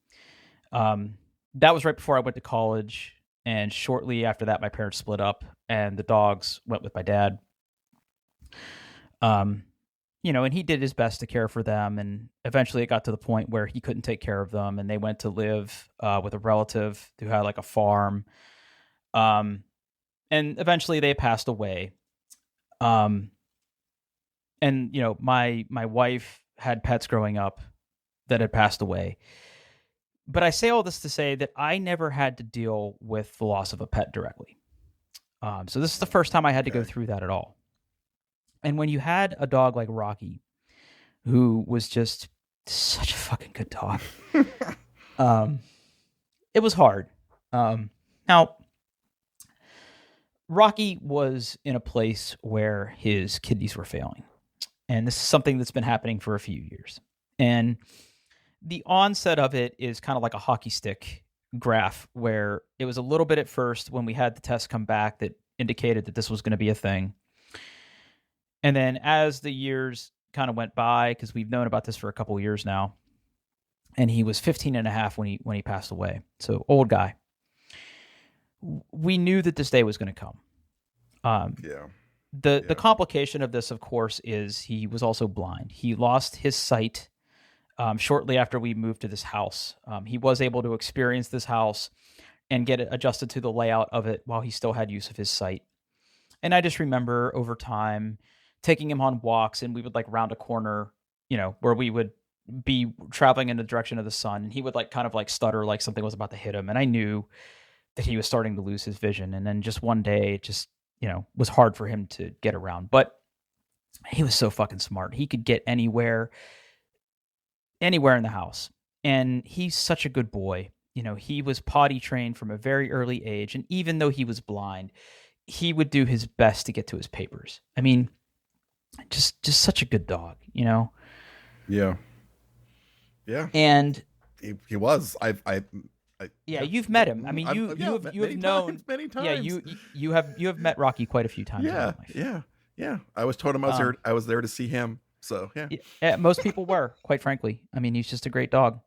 That was right before I went to college, and shortly after that, my parents split up, and the dogs went with my dad. And he did his best to care for them, and eventually it got to the point where he couldn't take care of them, and they went to live with a relative who had like a farm. And eventually they passed away. And my wife had pets growing up that had passed away. But I say all this to say that I never had to deal with the loss of a pet directly. So this is the first time I had to go through that at all. And when you had a dog like Rocky, who was just such a fucking good dog, it was hard. Now, Rocky was in a place where his kidneys were failing. And this is something that's been happening for a few years. And the onset of it is kind of like a hockey stick graph, where it was a little bit at first when we had the test come back that indicated that this was going to be a thing. And then as the years kind of went by, because we've known about this for a couple of years now, and he was 15 and a half when he passed away. So old guy. We knew that this day was going to come. The complication of this, of course, is he was also blind. He lost his sight shortly after we moved to this house. He was able to experience this house and get it adjusted to the layout of it while he still had use of his sight. And I just remember over time taking him on walks, and we would like round a corner, where we would be traveling in the direction of the sun, and he would like kind of like stutter like something was about to hit him. And I knew that he was starting to lose his vision. And then just one day it just, was hard for him to get around. But he was so fucking smart. He could get anywhere in the house. And he's such a good boy. He was potty trained from a very early age. And even though he was blind, he would do his best to get to his papers. I mean, just such a good dog, Yeah. And he was. You've met him. I mean, you have known many times. Yeah, you have met Rocky quite a few times. Yeah. I was told him I was there to see him. So yeah. Most people were, quite frankly. I mean, he's just a great dog.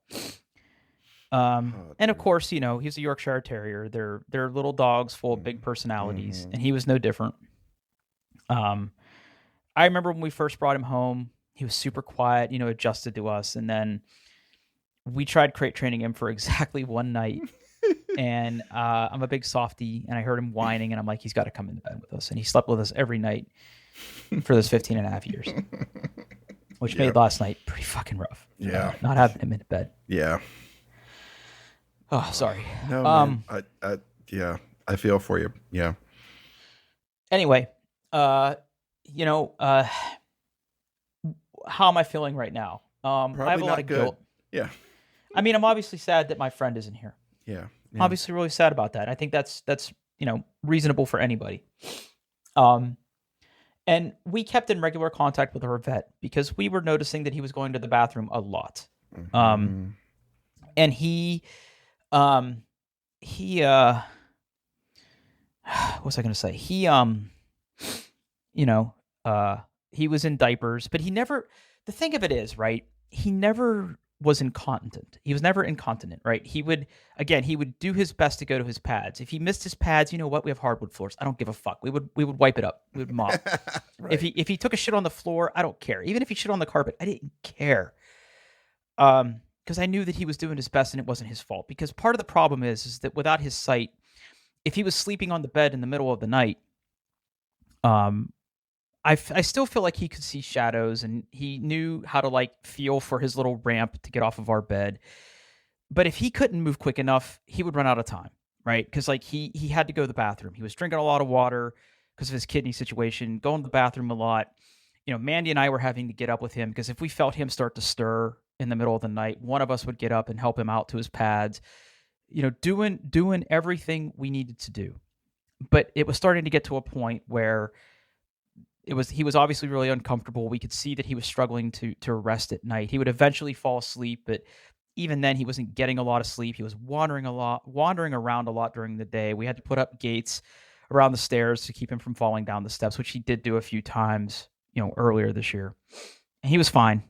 And of course, he's a Yorkshire Terrier. They're little dogs full of big personalities, and he was no different. I remember when we first brought him home, he was super quiet, adjusted to us, and then we tried crate training him for exactly one night. And I'm a big softie, and I heard him whining, and I'm like, he's got to come into bed with us. And he slept with us every night for those 15 and a half years, which made last night pretty fucking rough. Not having him in bed. Yeah. Oh, sorry. No, man. I feel for you. Yeah. Anyway, how am I feeling right now? I have a lot of guilt. Yeah. I mean, I'm obviously sad that my friend isn't here. Yeah. Obviously really sad about that. I think that's reasonable for anybody. And we kept in regular contact with our vet because we were noticing that he was going to the bathroom a lot. and um he what was I going to say? You know, he was in diapers, but he never. The thing of it is, right? He never was incontinent. He was never incontinent, right? He would do his best to go to his pads. If he missed his pads, you know what? We have hardwood floors. I don't give a fuck. We would wipe it up. We would mop. Right. If he took a shit on the floor, I don't care. Even if he shit on the carpet, I didn't care. Because I knew that he was doing his best and it wasn't his fault. Because part of the problem is that without his sight, if he was sleeping on the bed in the middle of the night, I still feel like he could see shadows and he knew how to like feel for his little ramp to get off of our bed. But if he couldn't move quick enough, he would run out of time, right? Because like he had to go to the bathroom. He was drinking a lot of water because of his kidney situation, going to the bathroom a lot. You know, Mandy and I were having to get up with him because if we felt him start to stir in the middle of the night, one of us would get up and help him out to his pads. You know, doing everything we needed to do. But it was starting to get to a point where he was obviously really uncomfortable. We could see that he was struggling to rest at night. He would eventually fall asleep, but even then he wasn't getting a lot of sleep. He was wandering around a lot during the day. We had to put up gates around the stairs to keep him from falling down the steps, which he did do a few times, you know, earlier this year. And he was fine.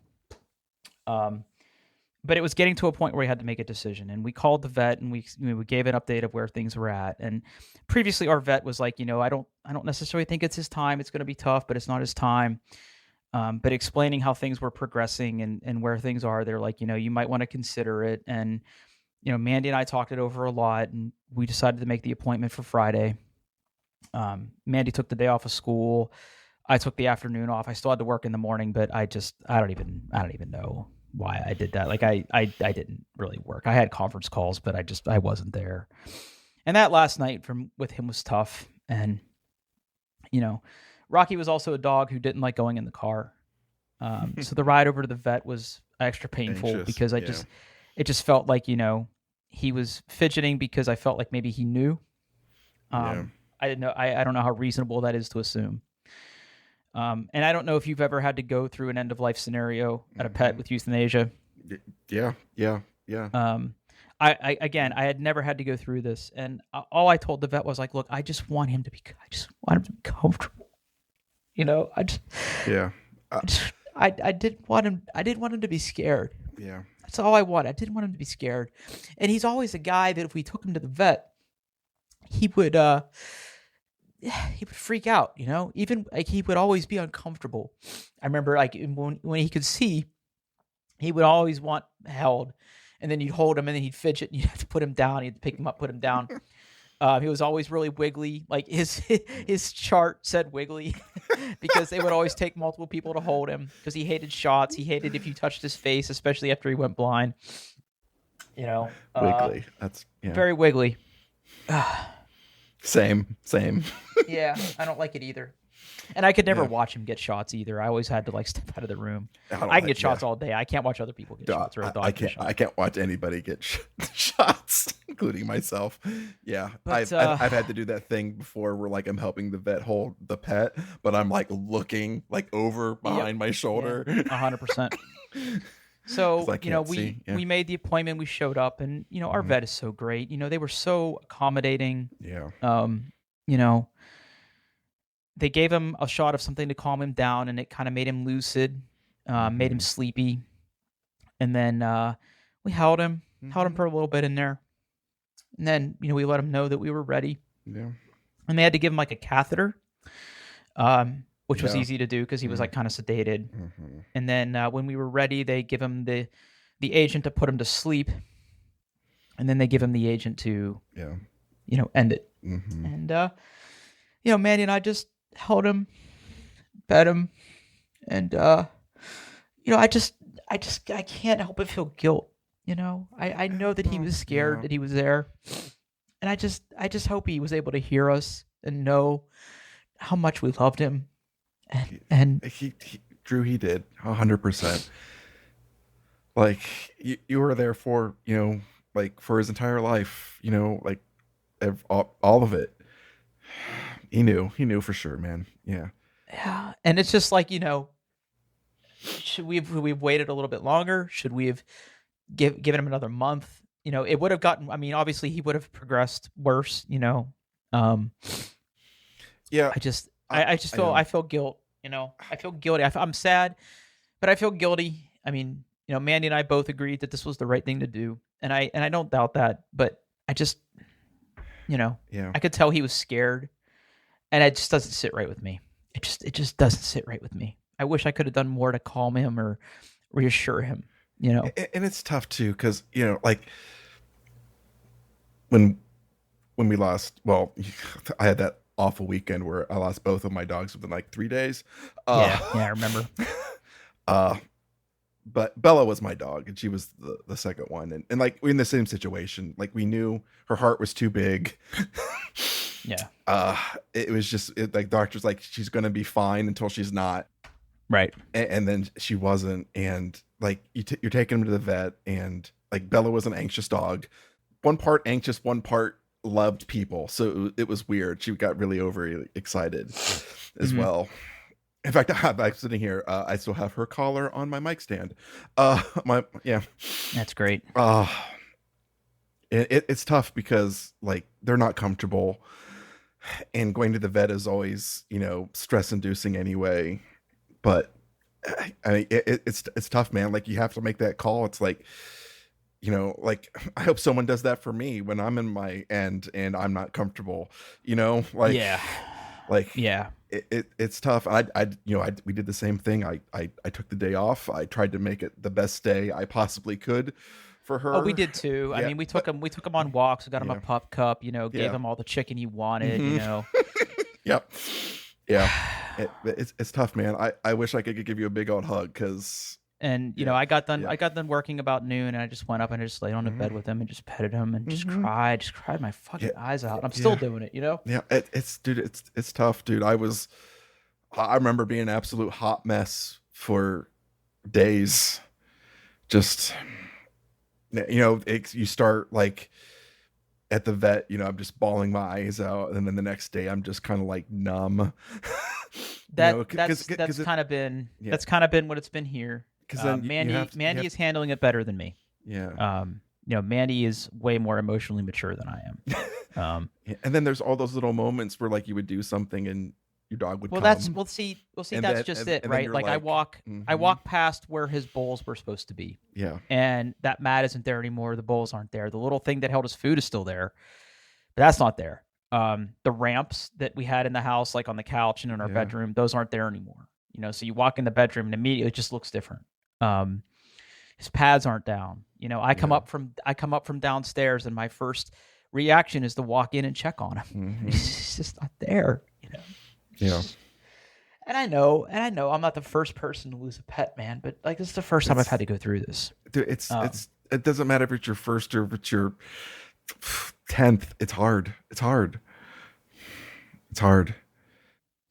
But it was getting to a point where we had to make a decision, and we called the vet and we gave an update of where things were at. And previously our vet was like, you know, I don't necessarily think it's his time. It's going to be tough, but it's not his time. But explaining how things were progressing and where things are, they're like, you know, you might want to consider it. And, you know, Mandy and I talked it over a lot, and we decided to make the appointment for Friday. Mandy took the day off of school. I took the afternoon off. I still had to work in the morning, but I don't even know why I did that. Like I didn't really work. I had conference calls, but I wasn't there. And that last night with him was tough. And, you know, Rocky was also a dog who didn't like going in the car. So the ride over to the vet was extra painful because it just felt like, you know, he was fidgeting because I felt like maybe he knew. I didn't know. I don't know how reasonable that is to assume. And I don't know if you've ever had to go through an end of life scenario at a pet with euthanasia. Yeah. I had never had to go through this, and all I told the vet was like, "Look, I just want him to be comfortable. You know, I didn't want him. I didn't want him to be scared. Yeah, that's all I want. I didn't want him to be scared. And he's always a guy that if we took him to the vet, he would freak out, you know, even like he would always be uncomfortable. I remember like when he could see, he would always want held, and then you'd hold him and then he'd fidget and you'd have to put him down. You'd pick him up, put him down. He was always really wiggly. Like his chart said wiggly because they would always take multiple people to hold him because he hated shots. He hated if you touched his face, especially after he went blind. You know, wiggly. That's very wiggly. Same. Yeah, I don't like it either. And I could never watch him get shots either. I always had to like step out of the room. I can get shots all day. I can't watch other people get shots or a dog get shots. I can't watch anybody get shots, including myself. Yeah, but, I've had to do that thing before where like I'm helping the vet hold the pet, but I'm like looking like over behind my shoulder. 100%. So, you know, we made the appointment, we showed up, and, you know, our vet is so great. You know, they were so accommodating. Yeah. You know, they gave him a shot of something to calm him down, and it kind of made him lucid, made him sleepy. And then we held him for a little bit in there. And then, you know, we let him know that we were ready. Yeah. And they had to give him like a catheter. Which was easy to do because he was like kind of sedated. Mm-hmm. And then when we were ready, they give him the agent to put him to sleep. And then they give him the agent to, you know, end it. Mm-hmm. And, you know, Mandy and I just held him, fed him. And, you know, I can't help but feel guilt. You know, I know that he was scared that he was there. And I just hope he was able to hear us and know how much we loved him. And Drew, he did 100%. Like you were there for, you know, like for his entire life, you know, like all of it. He knew for sure, man. Yeah. And it's just like, you know, should we've waited a little bit longer? Should we have given him another month, it would have gotten. I mean, obviously he would have progressed worse. Um, Yeah, I just I feel know. I feel guilt. I feel guilty. I'm sad, but I feel guilty. I mean, Mandy and I both agreed that this was the right thing to do, and I don't doubt that. But I just, Yeah. I could tell he was scared, and it just doesn't sit right with me. It just doesn't sit right with me. I wish I could have done more to calm him or reassure him. And it's tough too, because like when we lost, well, I had that awful weekend where I lost both of my dogs within like 3 days. Uh, Yeah, yeah, I remember. uh, but Bella was my dog, and she was the second one, and like we're in the same situation. Like we knew her heart was too big. Yeah, uh, it was just like doctors like she's gonna be fine until she's not, right. and then she wasn't, and like you're taking him to the vet, and like Bella was an anxious dog, one part anxious, one part loved people, so it was weird. She got really over excited as Hmm. well. In fact, I'm sitting here. I still have her collar on my mic stand. My yeah. That's great. Uh, it's tough because like they're not comfortable, and going to the vet is always stress inducing anyway. But I mean, it's tough, man. Like you have to make that call. It's like like I hope someone does that for me when I'm in my end and I'm not comfortable. Like Yeah, like yeah. it's tough. We did the same thing. I took the day off. I tried to make it the best day I possibly could for Oh, we her. did too. I Yeah, mean, we took but him. We took him on walks. We got him a yeah, pup cup. Gave yeah, him all the chicken he wanted. hmm yep, yeah. It's tough, man. I wish I could give you a big old hug because And yeah, I got done. yeah, I got done working about noon, and I just went up and I just laid on the hmm bed with him and just petted him and hmm just cried my yeah, fucking eyes out. I'm still yeah, doing it. yeah. It's dude, it's tough, dude. I remember being an absolute hot mess for days. Just you start like at the vet, I'm just bawling my eyes out, and then the next day I'm just kind of like numb. That Because that's it, kind of been yeah, that's kind of been what it's been here. because then you Mandy have to, Mandy is handling it better than me. yeah. Mandy is way more emotionally mature than I am. Um, Yeah, and then there's all those little moments where like you would do something and your dog would Well, that's come, we'll see. and That's then just it, then right? you're Like like, I walk past where his bowls were supposed to be, yeah, and that mat isn't there anymore. The bowls aren't there. The little thing that held his food is still there, but that's not there. The ramps that we had in the house, like on the couch and in our yeah, bedroom, those aren't there anymore. So you walk in the bedroom and immediately it just looks different. Um, his pads aren't down. yeah, I come up from downstairs, and my first reaction is to walk in and check on him. hmm He's just not there. yeah. And I know I'm not the first person to lose a pet, man, but like this is the first time I've had It's to go through this. dude, Um, it doesn't matter if it's your first or if it's your 10th. It's hard. It's hard. It's hard.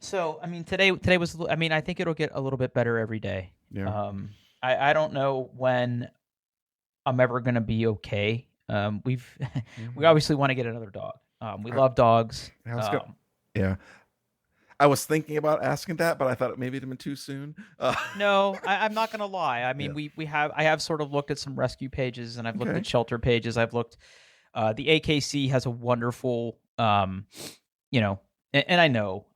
so I mean today was I mean I think it'll get a little bit better every day. Yeah. I don't know when I'm ever gonna be okay. We've we hmm obviously want to get another dog. We I, love dogs. I was go- yeah. I was thinking about asking that, but I thought maybe it'd been too soon. No, I'm not gonna lie. I Yeah. mean, I have sort of looked at some rescue pages and I've looked Okay. at shelter pages. I've looked. The AKC has a wonderful, and I know,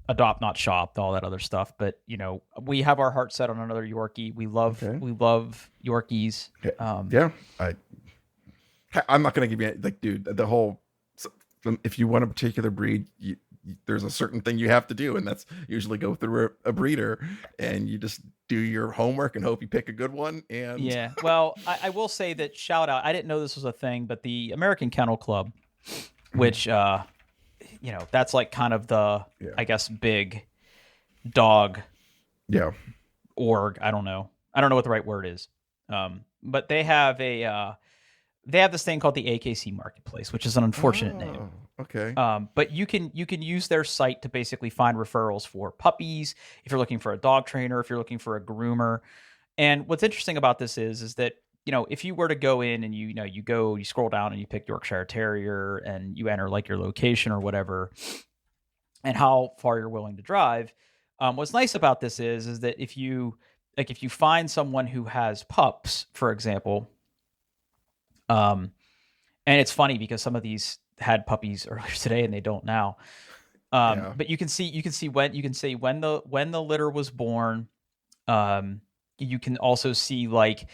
adopt not shop, all that other stuff. But we have our heart set on another Yorkie. Okay. We love Yorkies. Okay. Yeah. I'm not gonna give you like, dude. The whole if you want a particular breed, there's a certain thing you have to do, and that's usually go through a breeder, and you just do your homework and hope you pick a good one. And Yeah. Well, I will say that shout out. I didn't know this was a thing, but the American Kennel Club, which that's like kind of the yeah, I guess big dog yeah, org. I don't know. I don't know what the right word is. But they have this thing called the AKC Marketplace, which is an unfortunate name. oh, okay, But you can use their site to basically find referrals for puppies if you're looking for a dog trainer, if you're looking for a groomer. And what's interesting about this is that if you were to go in and you scroll down and you pick Yorkshire Terrier and you enter like your location or whatever and how far you're willing to drive. What's nice about this is that if you like if you find someone who has pups, for example, um, and it's funny because some of these had puppies earlier today and they don't now. Yeah. But you can see when the litter was born. You can also see like,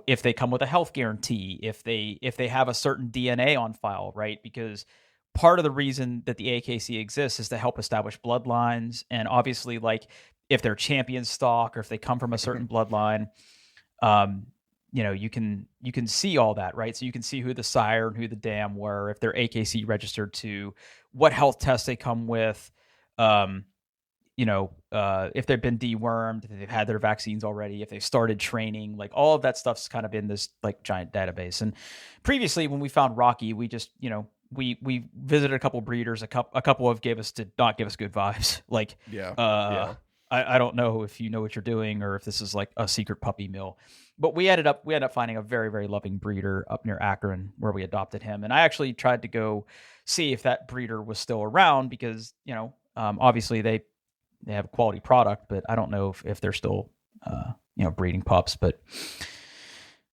if they come with a health guarantee, if they have a certain DNA on file, right? Because part of the reason that the AKC exists is to help establish bloodlines, and obviously, like if they're champion stock or if they come from a certain bloodline, um, you can see all that, right? So you can see who the sire and who the dam were, if they're AKC registered to, what health tests they come with, um, if they've been dewormed, if they've had their vaccines already, if they've started training, like all of that stuff's kind of in this like giant database. And previously, when we found Rocky, we just, we visited a couple breeders, a couple of did not give us good vibes. Like, Yeah. I don't know if you know what you're doing or if this is like a secret puppy mill. But we ended up finding a very, very loving breeder up near Akron where we adopted him. And I actually tried to go see if that breeder was still around because, obviously they have a quality product, but I don't know if they're still, breeding pups. But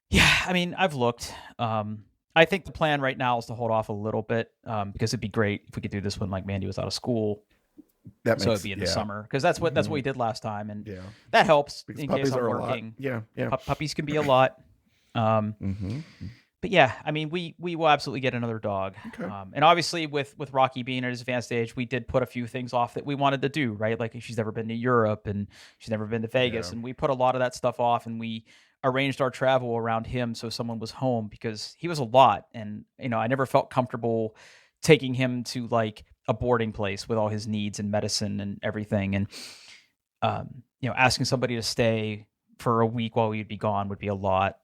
yeah, I mean, I've looked. I think the plan right now is to hold off a little bit because it'd be great if we could do this when like Mandy was out of school. So it'd be in the summer because that's what we did last time, and that helps because in puppies case I'm are working. a lot. Yeah. Puppies can be a lot. Mm-hmm. But yeah, I mean, we will absolutely get another dog. Okay. And obviously with Rocky being at his advanced age, we did put a few things off that we wanted to do, right? Like she's never been to Europe and she's never been to Vegas. And we put a lot of that stuff off and we arranged our travel around him so someone was home because he was a lot. And, I never felt comfortable taking him to like a boarding place with all his needs and medicine and everything. And, asking somebody to stay for a week while we'd be gone would be a lot,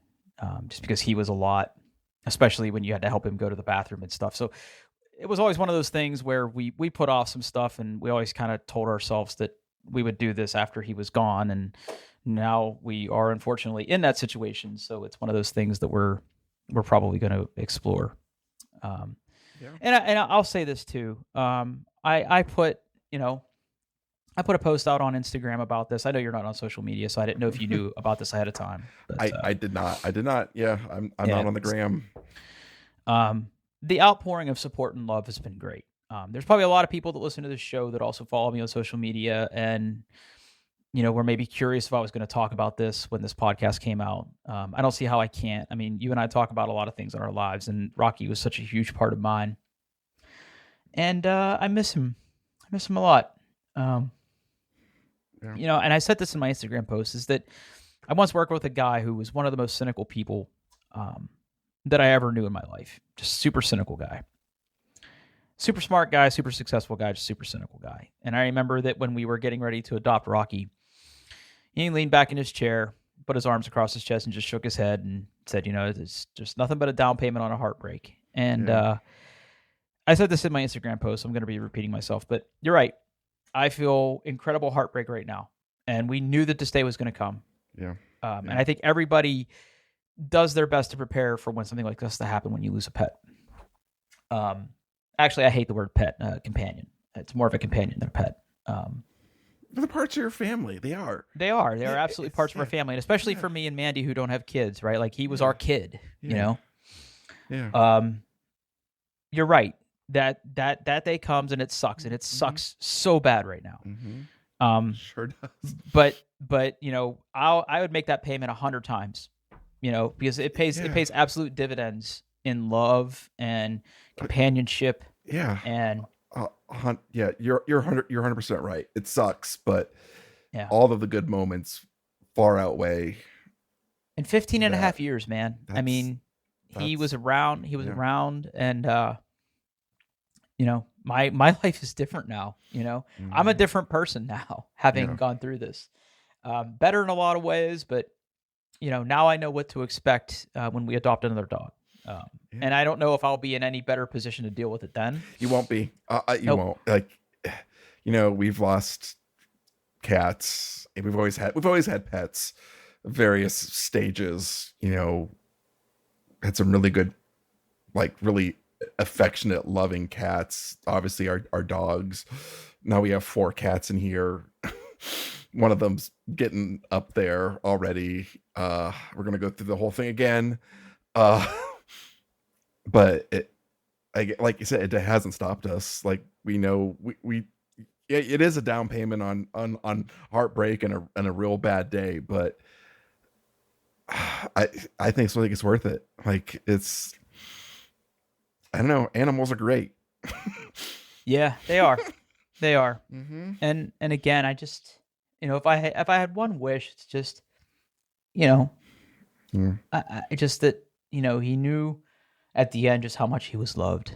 just because he was a lot, especially when you had to help him go to the bathroom and stuff. So it was always one of those things where we put off some stuff and we always kind of told ourselves that we would do this after he was gone. And now we are unfortunately in that situation. So it's one of those things that we're probably going to explore. And I'll say this too. I put a post out on Instagram about this. I know you're not on social media, so I didn't know if you knew about this ahead of time. But, I did not. Yeah, I'm not on the gram. The outpouring of support and love has been great. There's probably a lot of people that listen to this show that also follow me on social media and, were maybe curious if I was going to talk about this when this podcast came out. I don't see how I can't. I mean, you and I talk about a lot of things in our lives, and Rocky was such a huge part of mine. And I miss him. I miss him a lot. And I said this in my Instagram post, is that I once worked with a guy who was one of the most cynical people that I ever knew in my life. Just super cynical guy. Super smart guy, super successful guy, just super cynical guy. And I remember that when we were getting ready to adopt Rocky, he leaned back in his chair, put his arms across his chest and just shook his head and said, it's just nothing but a down payment on a heartbreak. And I said this in my Instagram post. I'm going to be repeating myself, but you're right. I feel incredible heartbreak right now. And we knew that this day was going to come. Yeah. And I think everybody does their best to prepare for when something like this to happen when you lose a pet. Actually, I hate the word pet, companion. It's more of a companion than a pet. They're parts of your family. They are. They are absolutely parts of our family. And especially for me and Mandy who don't have kids, right? Like he was our kid, Yeah. You're right. That day comes and it sucks. And it sucks so bad right now. Mm-hmm. Sure does. But I would make that payment 100 times, because it pays absolute dividends in love and companionship. Yeah. And you're 100% right. It sucks, but all of the good moments far outweigh. In 15 and a half years, man. I mean, he was around, and my life is different now. Mm-hmm. I'm a different person now, having gone through this. Better in a lot of ways, but now I know what to expect when we adopt another dog. And I don't know if I'll be in any better position to deal with it then. You won't be. You won't. Like, we've lost cats. We've always had pets, various stages. Had some really good, like really affectionate, loving cats. Obviously, our dogs. Now we have 4 cats in here. one of them's getting up there already. We're gonna go through the whole thing again. Uh, but like you said, it hasn't stopped us. Like we know we it is a down payment on heartbreak and a real bad day, but I think it's worth it. Like it's, I don't know, animals are great. Yeah, they are. They are. Mm-hmm. And again, I just, if I had one wish, it's just, you know, Yeah. I just that, he knew at the end just how much he was loved.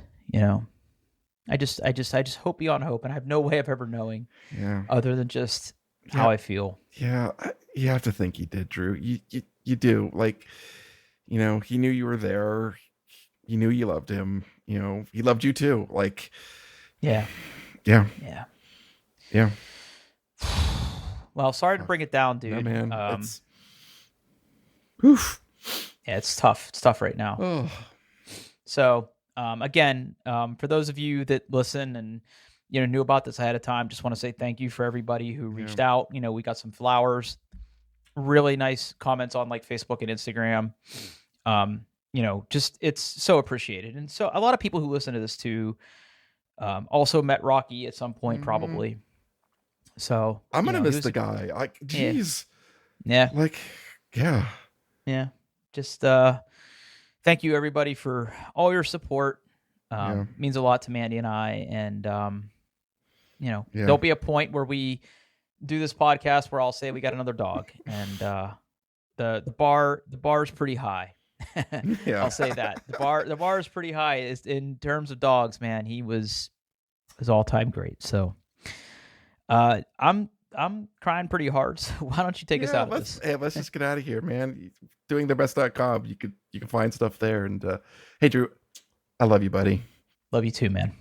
I just hope beyond hope, and I have no way of ever knowing, Yeah. other than just how I feel. Yeah, you have to think he did, Drew. You do. Like, he knew you were there. He knew you loved him. He loved you too. Like, yeah. Yeah. Yeah. Yeah. Well, sorry to bring it down, dude. No, man. It's oof. Yeah, it's tough. It's tough right now. Oh. So, again, for those of you that listen and knew about this ahead of time, just want to say thank you for everybody who reached out. We got some flowers, really nice comments on like Facebook and Instagram. Just it's so appreciated. And so a lot of people who listen to this too also met Rocky at some point, probably. So I'm gonna miss the guy. Like, geez. Yeah. Like, yeah. Yeah. Just thank you everybody for all your support. Means a lot to Mandy and I. And there'll be a point where we do this podcast where I'll say we got another dog, and the bar is pretty high. I'll say that the bar is pretty high. Is in terms of dogs, man. He was all time great. So I'm crying pretty hard. So why don't you take us out of this? Hey, let's just get out of here, man. Doingthebest.com. You can find stuff there. And hey, Drew, I love you, buddy. Love you too, man.